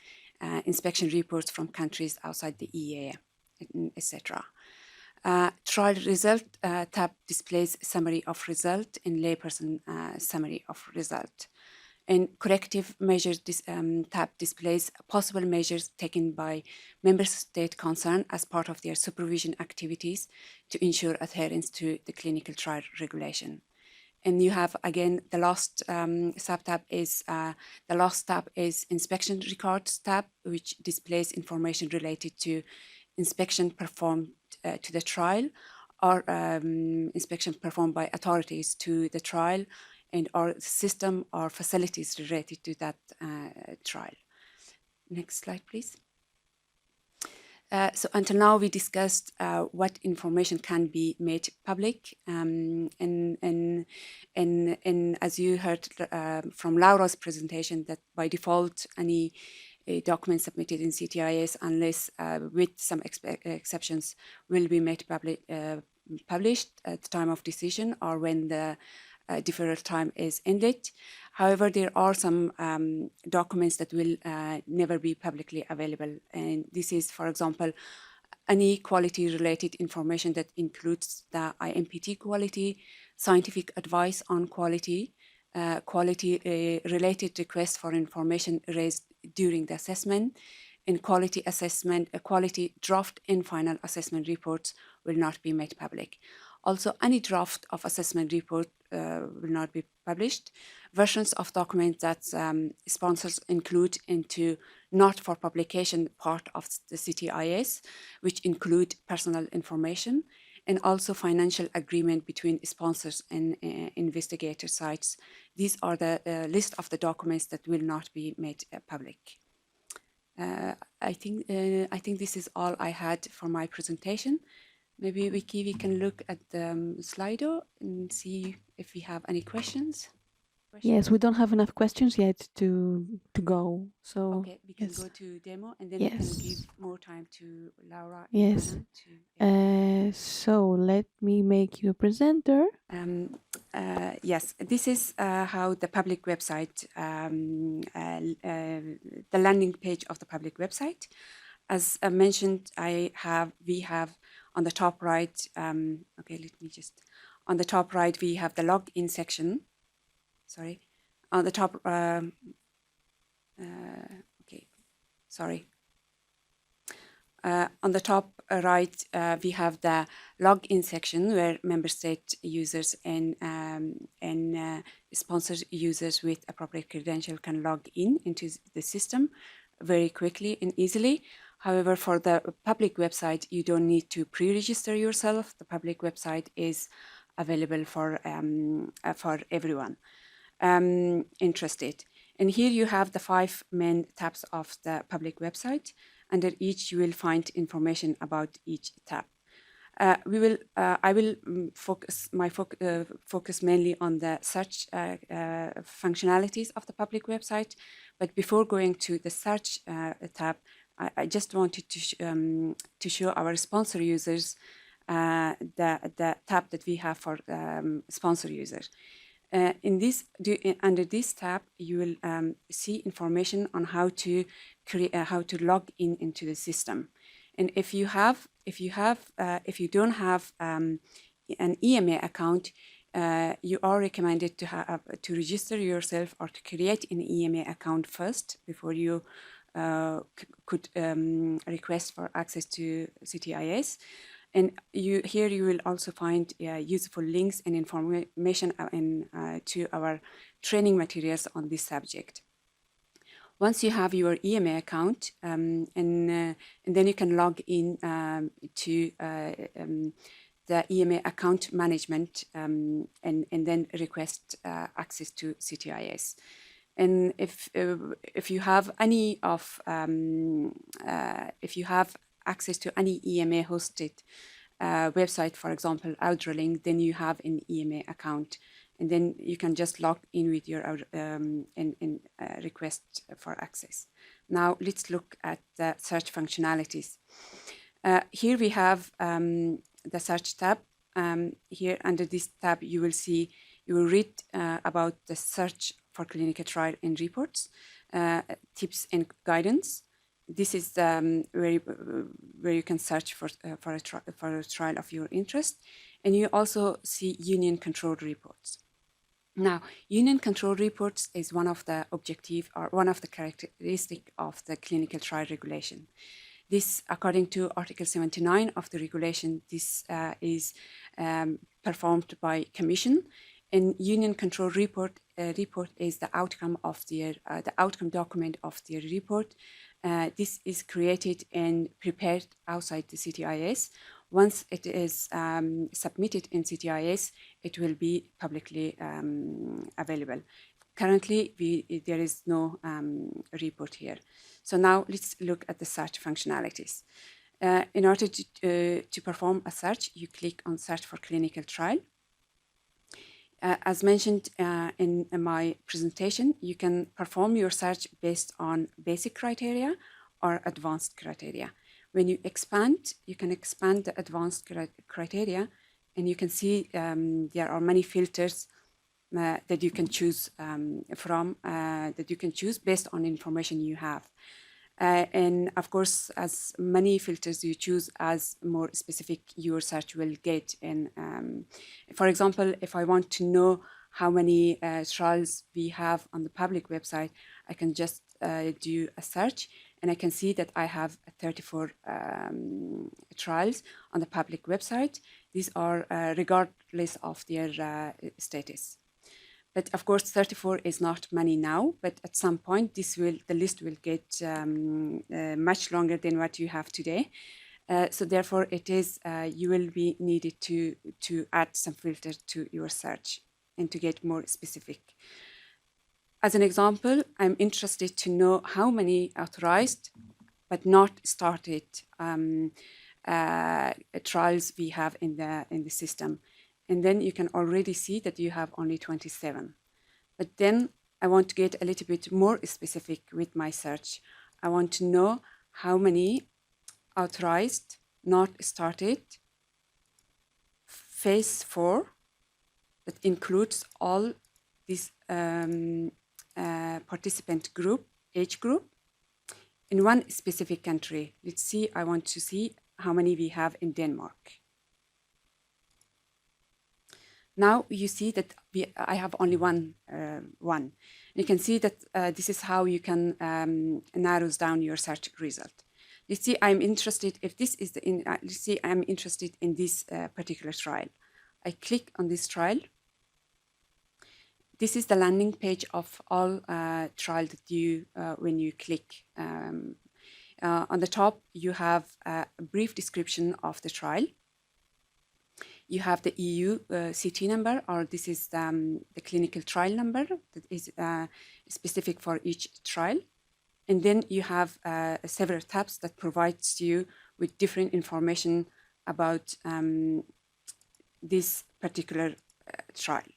S4: inspection reports from countries outside the EEA, etc. Trial result tab displays summary of result and layperson summary of result. And corrective measures tab displays possible measures taken by member state concerned as part of their supervision activities to ensure adherence to the clinical trial regulation. And you have again the last sub-tab is inspection records tab, which displays information related to inspection performed to the trial or inspection performed by authorities to the trial and or system or facilities related to that trial. Next slide, please. So until now, we discussed what information can be made public, and as you heard from Laura's presentation, that by default, any document submitted in CTIS, unless with some exceptions, will be made published at the time of decision or when the deferral time is ended. However, there are some documents that will never be publicly available. And this is, for example, any quality-related information that includes the IMPT quality, scientific advice on quality, quality-related requests for information raised during the assessment, and quality assessment, quality draft and final assessment reports will not be made public. Also, any draft of assessment report will not be published. Versions of documents that sponsors include into not for publication part of the CTIS, which include personal information, and also financial agreement between sponsors and investigator sites. These are the list of the documents that will not be made public. I think this is all I had for my presentation. Maybe we can look at the Slido and see if we have any questions.
S1: Yes, we don't have enough questions yet to go. So
S4: okay, we can go to demo and then we can give more time to Laura.
S1: Yes. So let me make you a presenter.
S4: Yes, this is how the public website, the landing page of the public website. As I mentioned, we have on the top right, okay, let me just, on the top right, we have the login section. Sorry, on the top, okay, sorry. On the top right, we have the login section where member state users and sponsored users with appropriate credential can log into the system very quickly and easily. However, for the public website, you don't need to pre-register yourself. The public website is available for everyone interested. And here you have the 5 main tabs of the public website. Under each, you will find information about each tab. I will focus mainly on the search functionalities of the public website. But before going to the search tab, I just wanted to show our sponsor users the tab that we have for sponsor users. Under this tab, you will see information on how to log into the system. And if you don't have an EMA account, you are recommended to register yourself or to create an EMA account first before you could request for access to CTIS. And here you will also find useful links and information to our training materials on this subject. Once you have your EMA account, and then you can log in to the EMA account management and then request access to CTIS. And if you have any of if you have access to any EMA hosted website, for example, Outrelink, then you have an EMA account, and then you can just log in with your and request for access. Now let's look at the search functionalities. Here we have the search tab. Here under this tab, you will read about the search for clinical trial and reports, tips and guidance. This is where you can search for a trial of your interest, and you also see union control reports. Now, union control reports is one of the objective or one of the characteristic of the clinical trial regulation. This, according to Article 79 of the regulation, this is performed by Commission. And union control report is the outcome of their the outcome document of their report. This is created and prepared outside the CTIS. Once it is submitted in CTIS, it will be publicly available. Currently, there is no report here. So now let's look at the search functionalities. In order to perform a search, you click on Search for Clinical Trial. As mentioned in my presentation, you can perform your search based on basic criteria or advanced criteria. When you expand, you can expand the advanced criteria, and you can see there are many filters that you can choose from, that you can choose based on information you have. And of course, as many filters you choose, as more specific your search will get. And for example, if I want to know how many trials we have on the public website, I can just do a search, and I can see that I have 34 trials on the public website. These are regardless of their status. But of course, 34 is not many now, but at some point, the list will get much longer than what you have today. So therefore, you will be needed to add some filter to your search and to get more specific. As an example, I'm interested to know how many authorized but not started trials we have in the system. And then you can already see that you have only 27. But then I want to get a little bit more specific with my search. I want to know how many authorized, not started, phase 4, that includes all this participant group, age group, in one specific country. Let's see, I want to see how many we have in Denmark. Now you see that I have only one. You can see that this is how you can narrow down your search result. Let's see, I'm interested if this is let's see, I'm interested in this particular trial. I click on this trial. This is the landing page of all trial that you when you click. On the top, you have a brief description of the trial. You have the EU CT number, or this is the clinical trial number that is specific for each trial. And then you have several tabs that provides you with different information about this particular trial.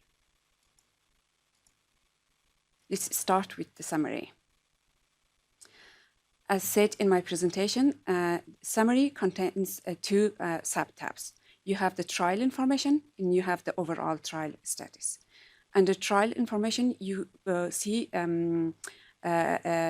S4: Let's start with the summary. As said in my presentation, summary contains two sub-tabs. You have the trial information and you have the overall trial status. Under trial information, you see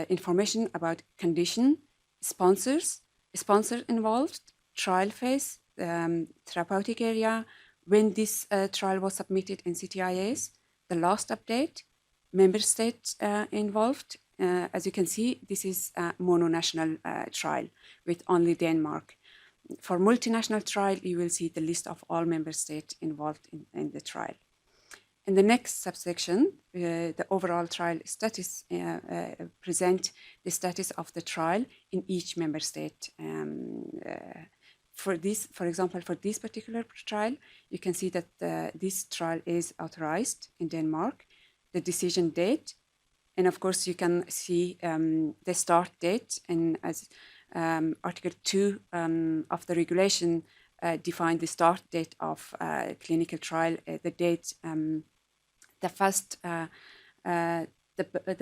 S4: information about condition, sponsors, sponsor involved, trial phase, therapeutic area, when this trial was submitted in CTIS, the last update, member state involved. As you can see, this is a mononational trial with only Denmark. For multinational trial, you will see the list of all member states involved in the trial. In the next subsection, the overall trial status present the status of the trial in each member state. For example, for this particular trial, you can see that this trial is authorized in Denmark, the decision date, and of course you can see the start date. And as Article 2 of the regulation define the start date of clinical trial, the date, the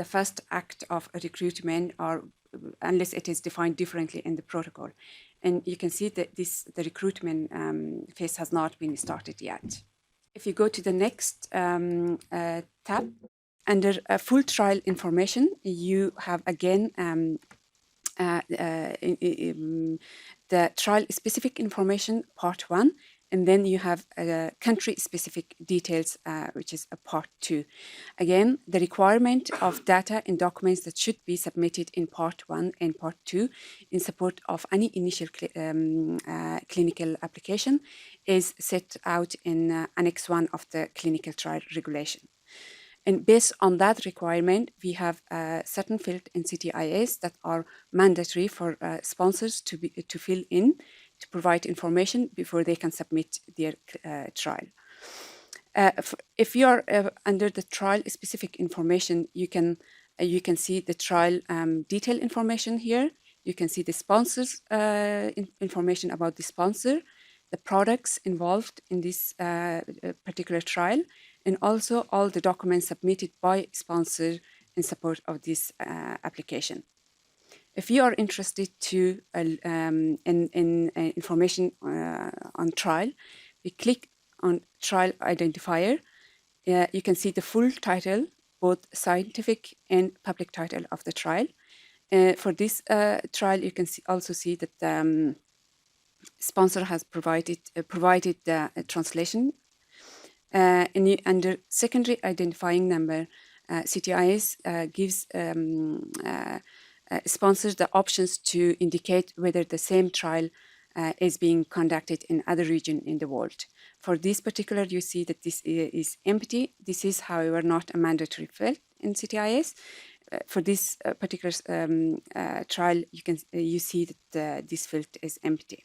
S4: first act of recruitment, or unless it is defined differently in the protocol. And you can see that the recruitment phase has not been started yet. If you go to the next tab, under full trial information, you have again the trial specific information, part 1, And then you have country-specific details, which is a part 2. Again, the requirement of data and documents that should be submitted in part 1 and part 2 in support of any initial clinical application is set out in Annex 1 of the Clinical Trial Regulation. And based on that requirement, we have certain fields in CTIS that are mandatory for sponsors to fill in to provide information before they can submit their trial. If you are under the trial specific information, you can see the trial detail information here. You can see the sponsors information about the sponsor, the products involved in this particular trial, and also all the documents submitted by sponsor in support of this application. If you are interested to in information on trial, we click on trial identifier. You can see the full title, both scientific and public title of the trial. For this trial, you can also see that the sponsor has provided the translation. And under secondary identifying number, CTIS gives sponsors the options to indicate whether the same trial is being conducted in other region in the world. For this particular, you see that this is empty. This is, however, not a mandatory field in CTIS. For this particular trial, you see that this field is empty.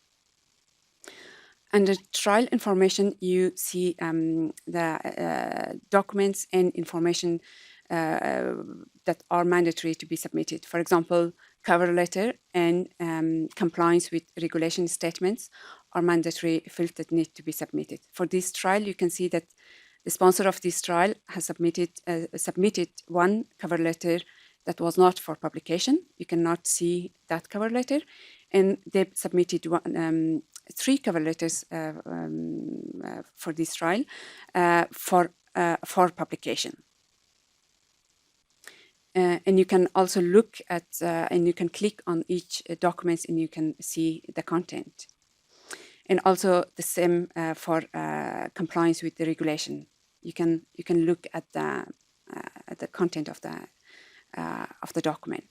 S4: Under trial information, you see the documents and information that are mandatory to be submitted. For example, cover letter and compliance with regulation statements are mandatory fields that need to be submitted. For this trial, you can see that the sponsor of this trial has submitted one cover letter that was not for publication. You cannot see that cover letter. And they submitted 3 cover letters for this trial for publication. And you can also look at and you can click on each document and you can see the content. And also the same for compliance with the regulation. You can look at the content of the document.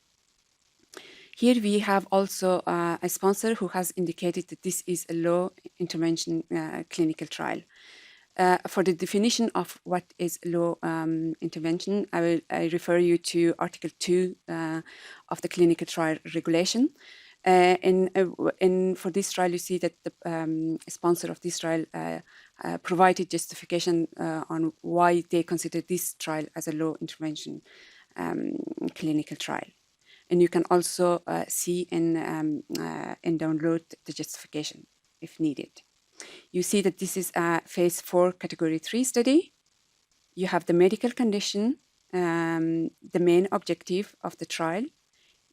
S4: Here we have also a sponsor who has indicated that this is a low intervention clinical trial. For the definition of what is low intervention, I refer you to Article 2 of the Clinical Trial Regulation. And for this trial, you see that the sponsor of this trial provided justification on why they consider this trial as a low intervention clinical trial. And you can also see and download the justification if needed. You see that this is a phase 4 category 3 study. You have the medical condition, the main objective of the trial.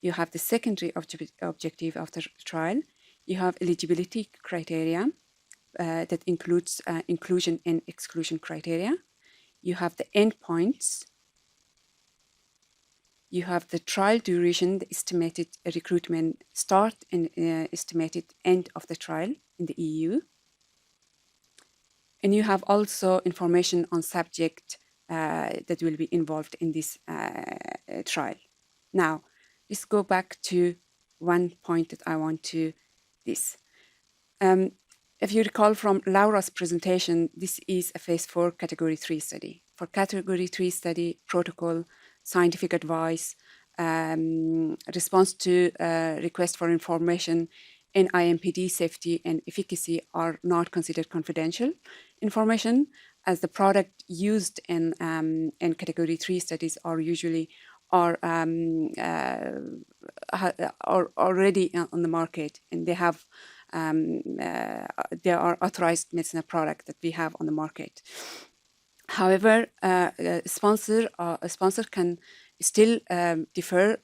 S4: You have the secondary objective of the trial. You have eligibility criteria that includes inclusion and exclusion criteria. You have the endpoints. You have the trial duration, the estimated recruitment start and estimated end of the trial in the EU. And you have also information on subject that will be involved in this trial. Now, let's go back to one point that I want to this. If you recall from Laura's presentation, this is a phase 4 category 3 study. For category 3 study, protocol, scientific advice, response to request for information, and IMPD safety and efficacy are not considered confidential information, as the product used in category 3 studies are usually are already on the market, and they have they are authorized medicinal product that we have on the market. However, a sponsor can still differ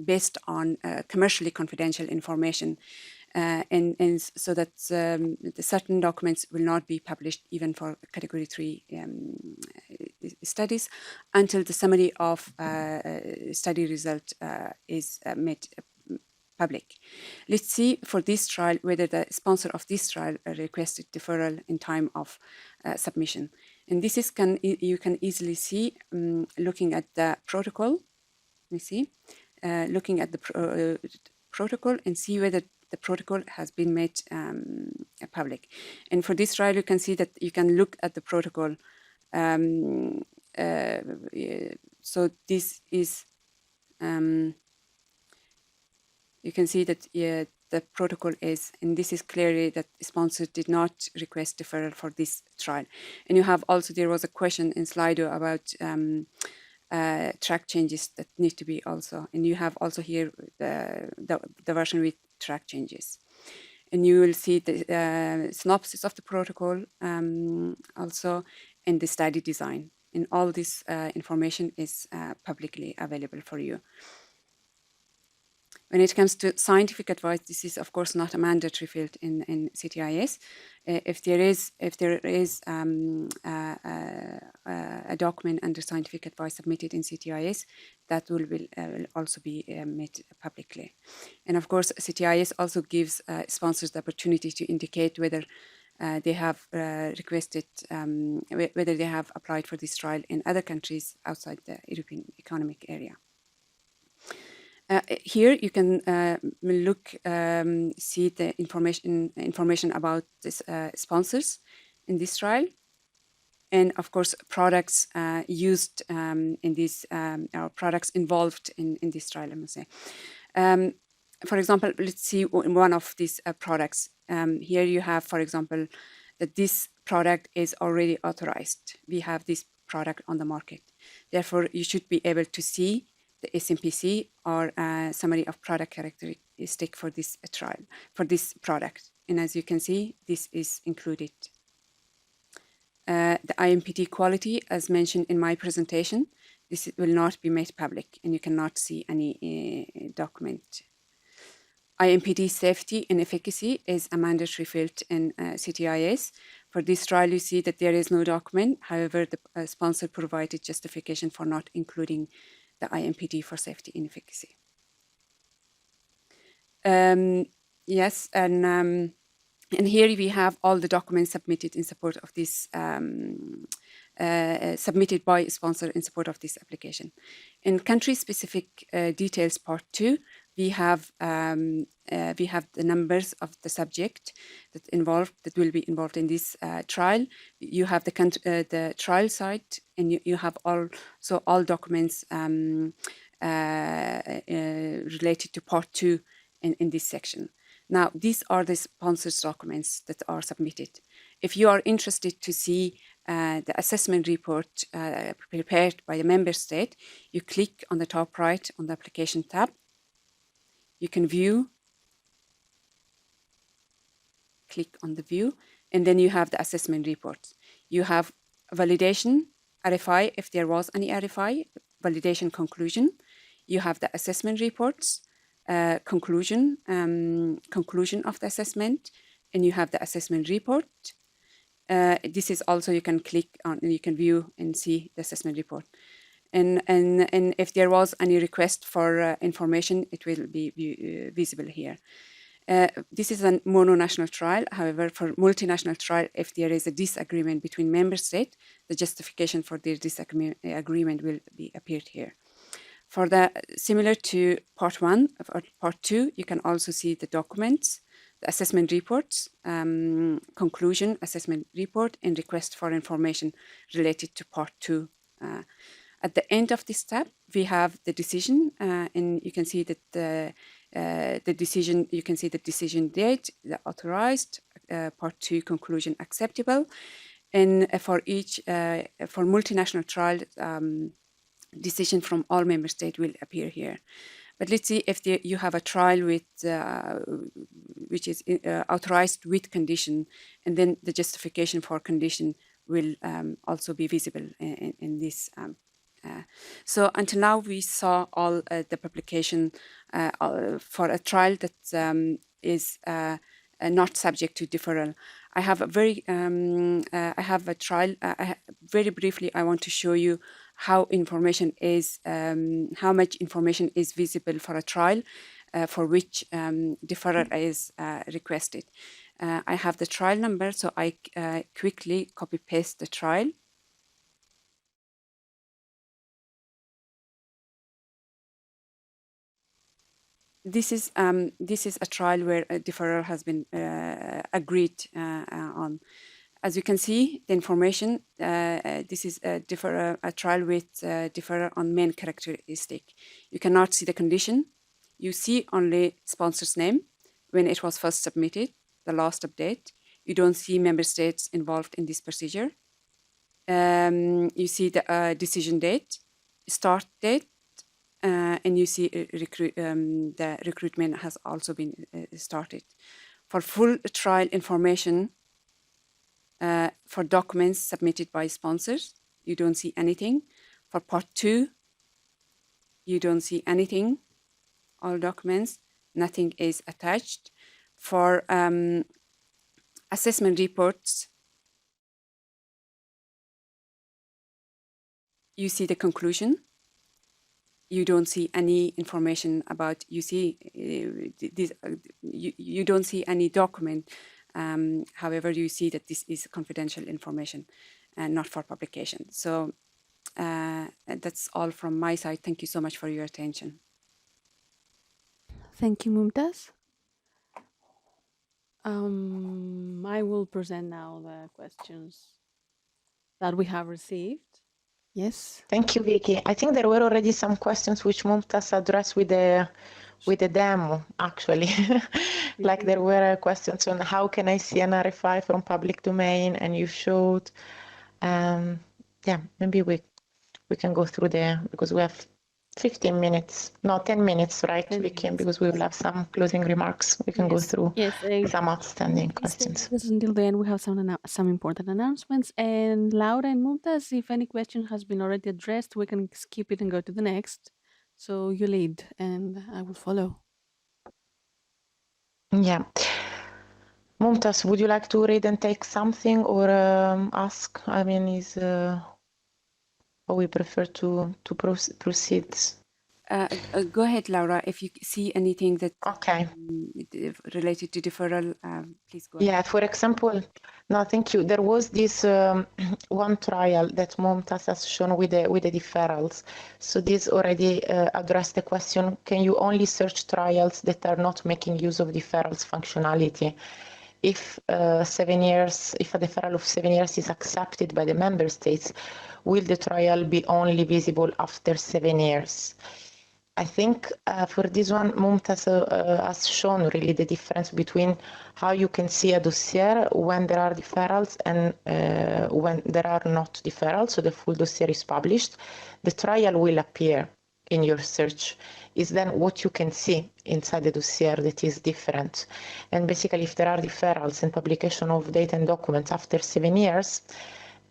S4: based on commercially confidential information, and so that the certain documents will not be published even for category 3 studies until the summary of study result is made public. Let's see for this trial whether the sponsor of this trial requested deferral in time of submission. And this is you can easily see looking at the protocol. Let me see, looking at the protocol and see whether the protocol has been made public. And for this trial, you can see that you can look at the protocol. So this is, you can see that the protocol is, and this is clearly that the sponsor did not request deferral for this trial. And you have also, there was a question in Slido about track changes that need to be also, and you have also here the version with track changes. And you will see the synopsis of the protocol also, and the study design. And all this information is publicly available for you. When it comes to scientific advice, this is of course not a mandatory field in CTIS. If there is a document under scientific advice submitted in CTIS, that will also be made publicly. And of course, CTIS also gives sponsors the opportunity to indicate whether they have requested, whether they have applied for this trial in other countries outside the European Economic Area. Here you can look, see the information about this, sponsors in this trial, and of course products used in this, or products involved in this trial, I must say. For example, let's see one of these products. Here you have, for example, that this product is already authorized. We have this product on the market. Therefore, you should be able to see the SMPC or summary of product characteristic for this trial, for this product. And as you can see, this is included. The IMPT quality, as mentioned in my presentation, this will not be made public and you cannot see any document. IMPT safety and efficacy is a mandatory field in CTIS. For this trial, you see that there is no document. However, the sponsor provided justification for not including the IMPT for safety and efficacy. Yes, and here we have all the documents submitted in support of this, submitted by a sponsor in support of this application. In country-specific details part 2, we have the numbers of the subject that will be involved in this trial. You have the trial site, and you have also all documents related to part 2 in this section. Now, these are the sponsors' documents that are submitted. If you are interested to see the assessment report prepared by the member state, you click on the top right on the application tab. You can view, click on the view, and then you have the assessment reports. You have validation, RFI, if there was any RFI, validation conclusion. You have the assessment reports, conclusion of the assessment, and you have the assessment report. This is also, you can click on and you can view and see the assessment report. And if there was any request for information, it will be visible here. This is a mono-national trial. However, for multinational trial, if there is a disagreement between member states, the justification for their disagreement will be appeared here. For the similar to part 1 or part 2, you can also see the documents, the assessment reports, conclusion, assessment report, and request for information related to part 2. At the end of this tab, we have the decision, and you can see that the decision. You can see the decision date, the authorized, part 2 conclusion acceptable, and for each for multinational trial, decision from all member states will appear here. But let's see if you have a trial with which is authorized with condition, and then the justification for condition will also be visible in this. So until now, we saw all the publication for a trial that is not subject to deferral. I have a very, I have a trial. Very briefly, I want to show you how information is, how much information is visible for a trial. for which deferral is requested. I have the trial number, so I quickly copy paste the trial. This is a trial where a deferral has been agreed on. As you can see, the information, this is a trial with deferral on main characteristic. You cannot see the condition. You see only sponsor's name, when it was first submitted, the last update. You don't see member states involved in this procedure. You see the decision date, start date, and you see the recruitment has also been started. For full trial information, for documents submitted by sponsors, you don't see anything. For part 2, you don't see anything. All documents, nothing is attached. For assessment reports, you see the conclusion. You don't see any information about, you don't see any document. However, you see that this is confidential information and not for publication. So that's all from my side. Thank you so much for your attention.
S1: Thank you, Mumtaz. I will present now the questions that we have received. Yes.
S2: Thank you, Vicky. I think there were already some questions which Mumtaz addressed with the demo, actually. Like there were questions on how can I see an RFI from public domain, and you showed. Yeah, maybe we can go through there because we have 15 minutes, no, 10 minutes, right,
S1: 10
S2: Vicky?
S1: minutes.
S2: Because we will have some closing remarks. We can go through some outstanding questions.
S1: Until then, we have some important announcements. And Laura and Mumtaz, if any question has been already addressed, we can skip it and go to the next. So you lead, and I will follow.
S2: Yeah. Mumtaz, would you like to read and take something or ask? I mean, or we prefer to proceed?
S4: Go ahead, Laura. If you see anything that
S2: Okay.
S4: Related to deferral, please go ahead.
S2: Yeah, for example, no, thank you. There was this one trial that Mumtaz has shown with the deferrals. So this already addressed the question, can you only search trials that are not making use of deferrals functionality? If 7 years, if a deferral of 7 years is accepted by the member states, will the trial be only visible after 7 years? I think for this one, Mumtaz has shown really the difference between how you can see a dossier when there are deferrals and when there are not deferrals, so the full dossier is published. The trial will appear in your search. Is then what you can see inside the dossier that is different. And basically, if there are deferrals and publication of data and documents after 7 years,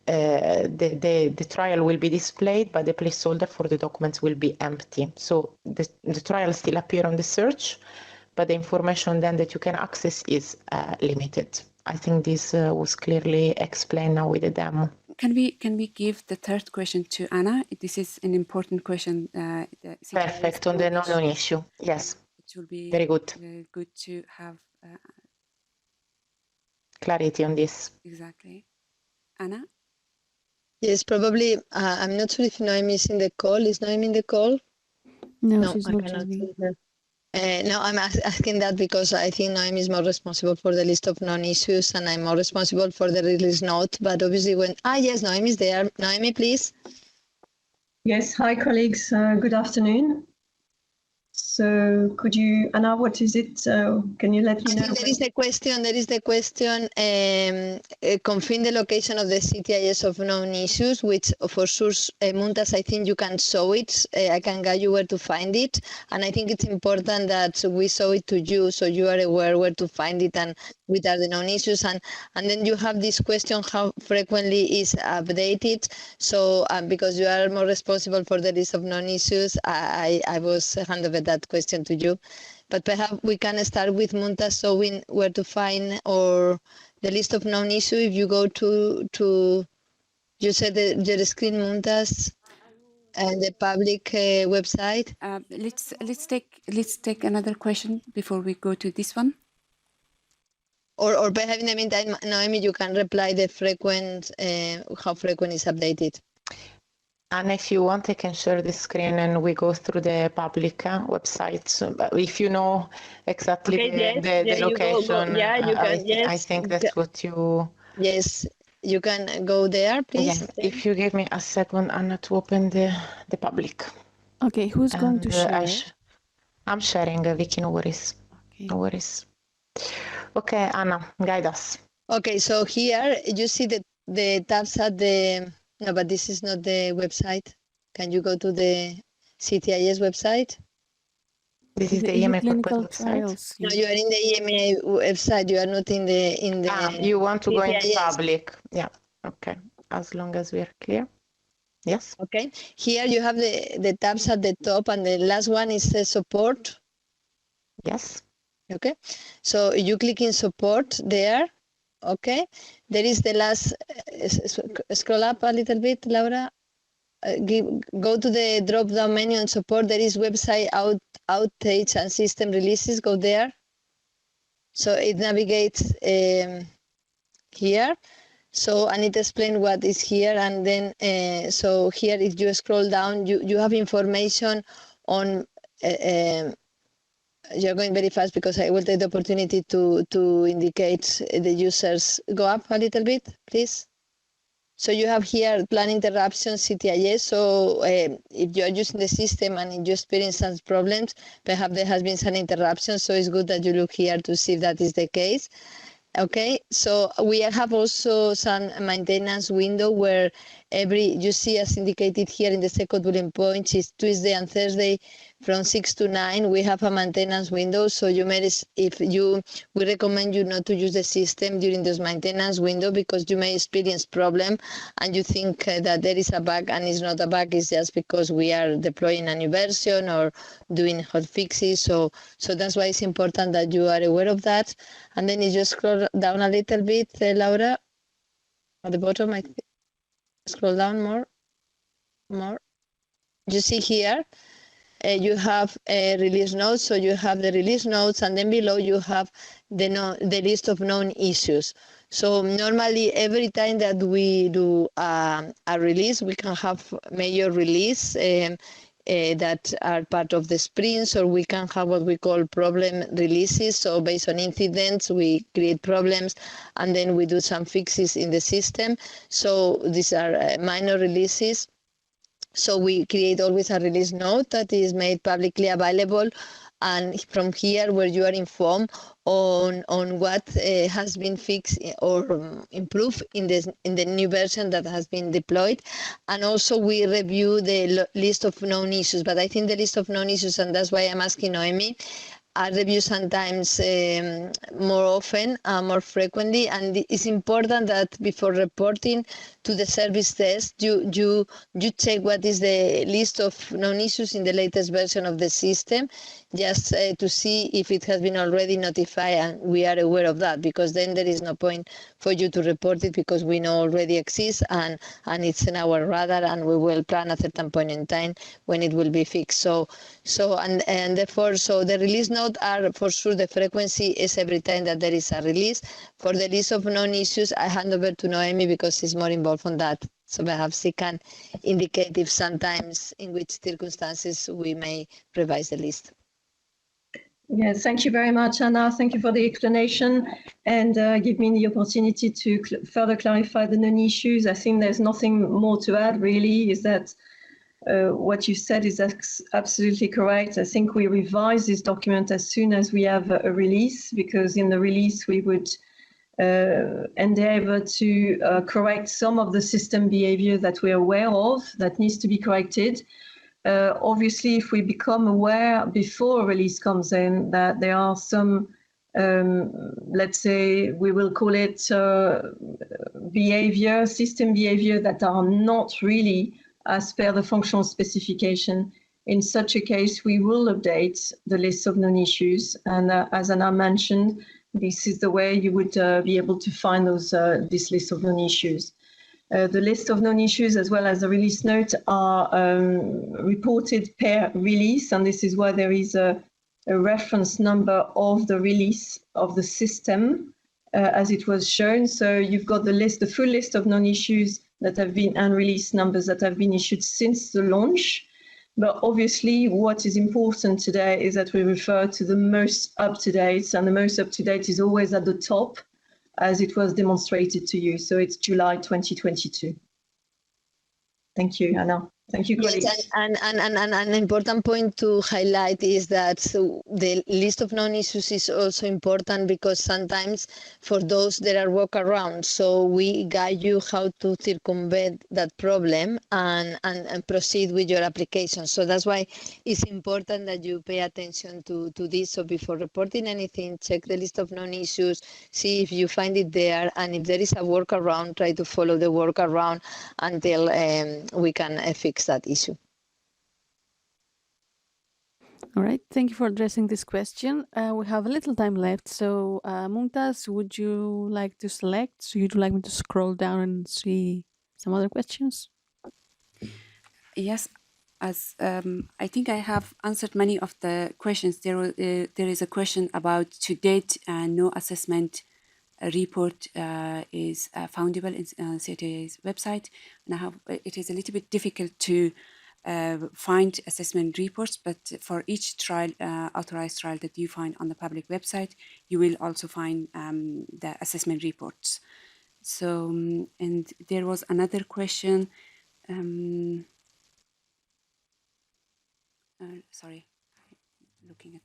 S2: the trial will be displayed, but the placeholder for the documents will be empty. So the trial still appear on the search, but the information then that you can access is limited. I think this was clearly explained now with the demo.
S4: Can we give the third question to Anna? This is an important question.
S2: Perfect, on the non-issue. Yes.
S4: It will be
S2: very good.
S4: Good to have
S2: clarity on this.
S4: Exactly. Anna?
S3: Yes, probably. I'm not sure if Noemi is in the call. Is Noemi in the call?
S1: No, she's
S3: I
S1: not
S3: cannot
S1: joining.
S3: see her. No, I'm asking that because I think Noemi is more responsible for the list of non-issues and I'm more responsible for the release note. But obviously yes, Noemi is there. Noemi, please.
S5: Yes, hi colleagues, good afternoon. So could you, Anna, what is it? Can you let me know?
S3: There is the question, confirm the location of the CTIS of known issues, which for sure, Mumtaz, I think you can show it. I can guide you where to find it. And I think it's important that we show it to you so you are aware where to find it and which are the known issues. And then you have this question, how frequently is updated? So because you are more responsible for the list of known issues, I was hand over that question to you. But perhaps we can start with Mumtaz showing where to find or the list of known issues. If you go to you said your screen, Mumtaz. the public website?
S4: Let's take another question before we go to this one.
S3: Or perhaps in the meantime, Noemi, you can reply the frequent, how frequent is updated.
S2: And if you want, I can share the screen and we go through the public websites. But if you know exactly the location, I think that's what you...
S3: Yes, you can go there, please.
S2: Yeah, if you give me a second, Anna, to open the public.
S1: Okay, who's going to share?
S2: I'm sharing, Vicky, no worries.
S1: Okay.
S2: No worries. Okay, Anna, guide us.
S3: Okay, so here you see the tabs at the... No, but this is not the website. Can you go to the CTIS website?
S2: This is the
S1: EU
S2: EMA
S1: clinical
S2: corporate website.
S1: trials.
S3: No, you are in the EMA website. You are not in the.
S2: You want to go in
S3: CTIS.
S2: public? Yeah. Okay. As long as we are clear. Yes.
S3: Okay. Here you have the tabs at the top, and the last one is the support.
S2: Yes.
S3: Okay. So you click in support there. Okay. There is the last. Scroll up a little bit, Laura. Go to the drop-down menu and support. There is website outage and system releases. Go there. So it navigates here. So I need to explain what is here, and then so here if you scroll down, you have information on. You're going very fast because I will take the opportunity to indicate the users. Go up a little bit, please. So you have here plan interruptions, CTIS. So if you are using the system and you experience some problems, perhaps there has been some interruptions. So it's good that you look here to see if that is the case. Okay, so we have also some maintenance window where you see as indicated here in the second bullet point is Tuesday and Thursday from 6 to 9. We have a maintenance window, so we recommend you not to use the system during this maintenance window because you may experience problem and you think that there is a bug and it's not a bug, it's just because we are deploying a new version or doing hot fixes. So that's why it's important that you are aware of that. And then you just scroll down a little bit, Laura, at the bottom. I scroll down more. You see here, you have release notes. So you have the release notes, and then below you have the list of known issues. So normally, every time that we do a release, we can have major release. That are part of the sprints, or we can have what we call problem releases. So based on incidents, we create problems and then we do some fixes in the system. So these are minor releases. So we create always a release note that is made publicly available. And from here, where you are informed on what has been fixed or improved in the new version that has been deployed, and also we review the list of known issues. But I think the list of known issues, and that's why I'm asking Noemi, are reviewed sometimes more often, more frequently, and it's important that before reporting to the service desk, you check what is the list of known issues in the latest version of the system, just to see if it has been already notified and we are aware of that, because then there is no point for you to report it because we know already exists and it's in our radar and we will plan at a certain point in time when it will be fixed. And therefore, so the release note are for sure the frequency is every time that there is a release. For the list of known issues, I hand over to Noemi because she's more involved on that. So perhaps she can indicate if sometimes in which circumstances we may revise the list.
S5: Yes, thank you very much, Anna. Thank you for the explanation and give me the opportunity to further clarify the known issues. I think there's nothing more to add, really, is that what you said is absolutely correct. I think we revise this document as soon as we have a release, because in the release we would endeavor to correct some of the system behavior that we're aware of that needs to be corrected. Obviously, if we become aware before a release comes in that there are some, let's say, we will call it system behavior that are not really as per the functional specification. In such a case, we will update the list of known issues. And as Anna mentioned, this is the way you would be able to find this list of known issues. The list of known issues as well as the release note are reported per release, and this is why there is a reference number of the release of the system as it was shown. So you've got the full list of known issues that have been and release numbers that have been issued since the launch. But obviously, what is important today is that we refer to the most up-to-date, and the most up-to-date is always at the top, as it was demonstrated to you. So it's July 2022. Thank you, Anna. Thank you, colleagues.
S3: Yes, and an important point to highlight is that the list of known issues is also important because sometimes for those there are workarounds. So we guide you how to circumvent that problem and proceed with your application. So that's why it's important that you pay attention to this. So before reporting anything, check the list of known issues, see if you find it there, and if there is a workaround, try to follow the workaround until we can fix that issue.
S1: All right, thank you for addressing this question. We have a little time left, so Mumtaz, would you like to select? So you'd like me to scroll down and see some other questions?
S4: Yes, as I think I have answered many of the questions. There is a question about to date no assessment report is foundable in CTIS website, and it is a little bit difficult to find assessment reports, but for each trial, authorized trial that you find on the public website, you will also find the assessment reports. So, and there was another question. Sorry, looking at.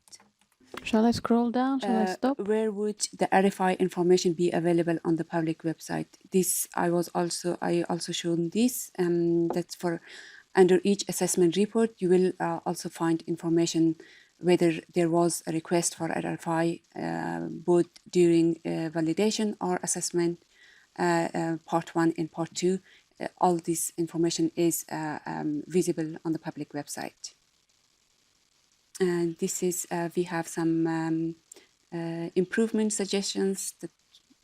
S1: Shall I scroll down? Shall I stop?
S4: Where would the RFI information be available on the public website? This I also shown this. That's for under each assessment report, you will also find information whether there was a request for RFI both during validation or assessment, part 1 and part 2. All this information is visible on the public website. And this is, we have some improvement suggestions that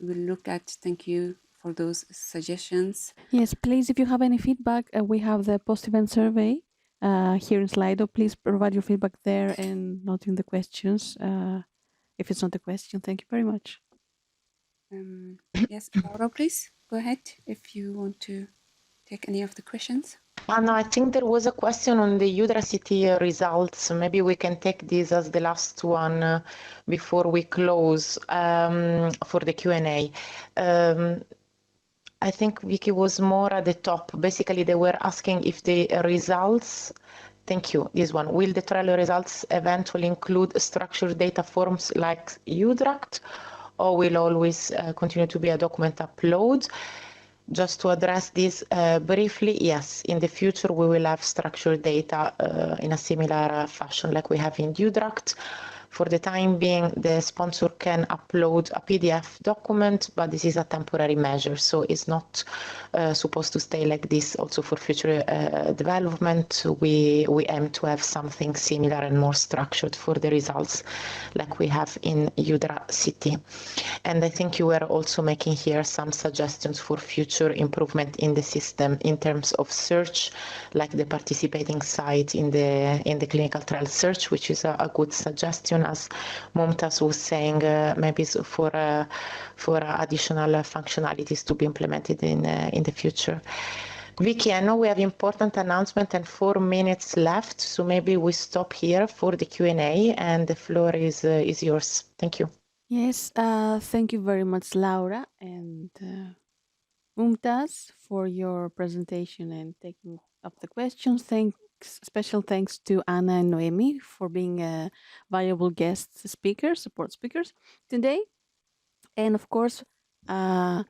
S4: we'll look at. Thank you for those suggestions.
S1: Yes, please, if you have any feedback, we have the post-event survey here in Slido. Please provide your feedback there and not in the questions. If it's not a question, thank you very much.
S4: Yes, Laura, please go ahead if you want to take any of the questions.
S2: No, I think there was a question on the UDRA-CT results. Maybe we can take this as the last one before we close for the Q&A. I think Vicky was more at the top. Basically, they were asking if the results, thank you, this one, will the trial results eventually include structured data forms like UDRACT, or will always continue to be a document upload? Just to address this briefly, yes, in the future we will have structured data in a similar fashion like we have in UDRACT. For the time being, the sponsor can upload a PDF document, but this is a temporary measure, so it's not supposed to stay like this also for future development. We aim to have something similar and more structured for the results like we have in UDRA-CT. And I think you were also making here some suggestions for future improvement in the system in terms of search, like the participating site in the clinical trial search, which is a good suggestion, as Mumtaz was saying, maybe for additional functionalities to be implemented in the future. Vicky, I know we have important announcement and 4 minutes left, so maybe we stop here for the Q&A, and the floor is yours. Thank you.
S1: Yes, thank you very much, Laura and Mumtaz, for your presentation and taking up the questions. Special thanks to Anna and Noemi for being valuable guest speakers, support speakers today. And of course, I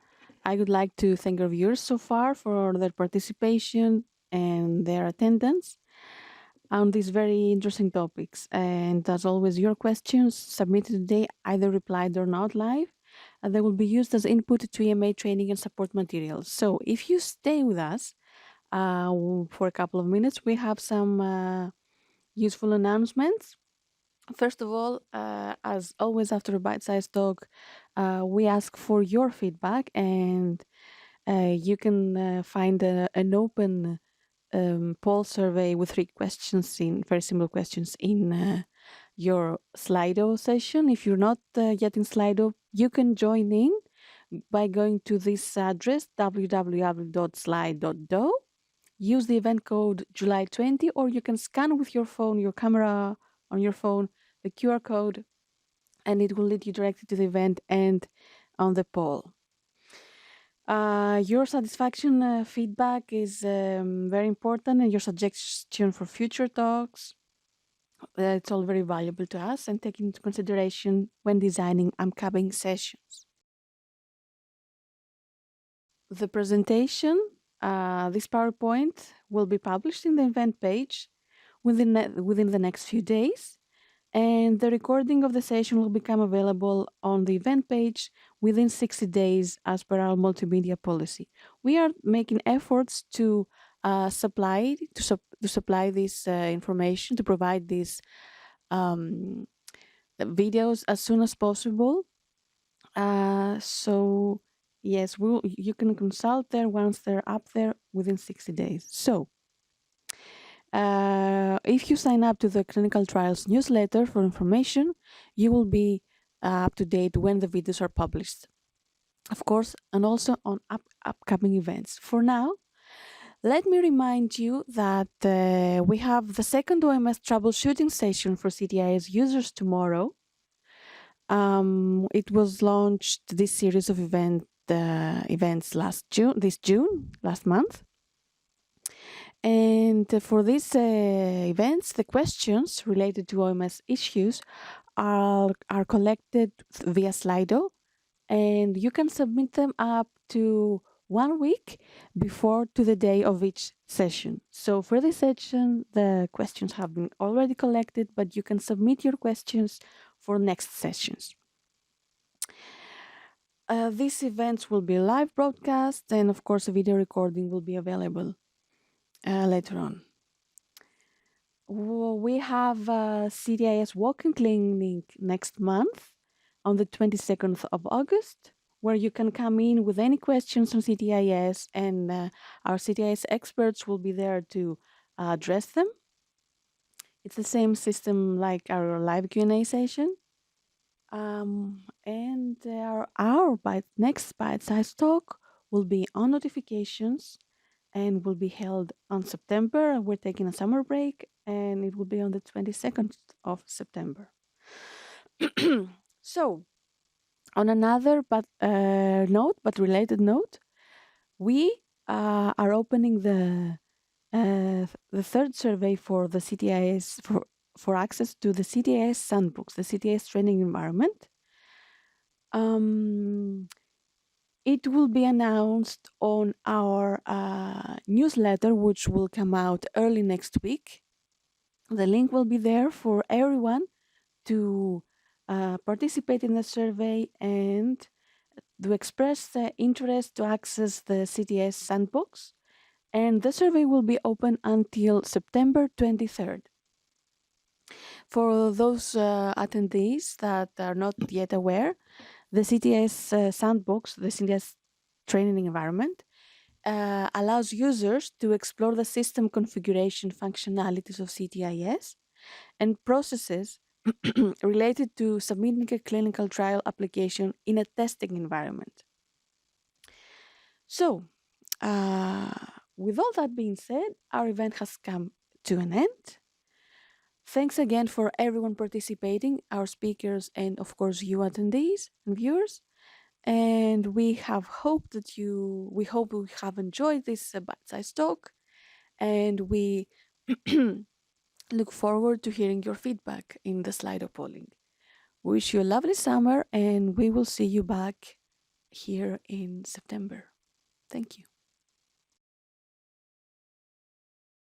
S1: would like to thank our viewers so far for their participation and their attendance on these very interesting topics. And as always, your questions submitted today, either replied or not live, they will be used as input to EMA training and support materials. So if you stay with us for a couple of minutes, we have some useful announcements. First of all, as always after a bite-sized talk, we ask for your feedback, and You can find an open poll survey with 3 questions in very simple questions in your Slido session. If you're not yet in Slido, you can join in by going to this address www.slide.do. Use the event code July 20, or you can scan with your phone, your camera on your phone, the QR code, and it will lead you directly to the event and on the poll. Your satisfaction feedback is very important, and your suggestion for future talks. It's all very valuable to us and taken into consideration when designing upcoming sessions. The presentation, this PowerPoint, will be published in the event page within the next few days, and the recording of the session will become available on the event page within 60 days as per our multimedia policy. We are making efforts to supply this information, to provide these videos as soon as possible. So yes, you can consult there once they're up there within 60 days. So if you sign up to the clinical trials newsletter for information, you will be up to date when the videos are published, of course, and also on upcoming events. For now, let me remind you that we have the second OMS troubleshooting session for CTIS users tomorrow. It was launched, this series of events last month. And for these events, the questions related to OMS issues are collected via Slido, and you can submit them up to 1 week before to the day of each session. So for this session, the questions have been already collected, but you can submit your questions for next sessions. These events will be live broadcast, and of course, a video recording will be available later on. We have a CTIS walk-in clinic next month on the 22nd of August, where you can come in with any questions on CTIS, and our CTIS experts will be there to address them. It's the same system like our live Q&A session. And our next bite-sized talk will be on notifications and will be held on September. We're taking a summer break, and it will be on the 22nd of September. So, on another but related note, we are opening the third survey for the CTIS for access to the CTIS sandbox, the CTIS training environment. It will be announced on our newsletter, which will come out early next week. The link will be there for everyone to participate in the survey and to express the interest to access the CTIS sandbox. And the survey will be open until September 23rd. For those attendees that are not yet aware, the CTIS sandbox, the CTIS training environment, allows users to explore the system configuration functionalities of CTIS and processes related to submitting a clinical trial application in a testing environment. So, with all that being said, our event has come to an end. Thanks again for everyone participating, our speakers, and of course you attendees and viewers. And we hope you have enjoyed this bite-sized talk, and we look forward to hearing your feedback in the Slido polling. Wish you a lovely summer, and we will see you back here in September. Thank you.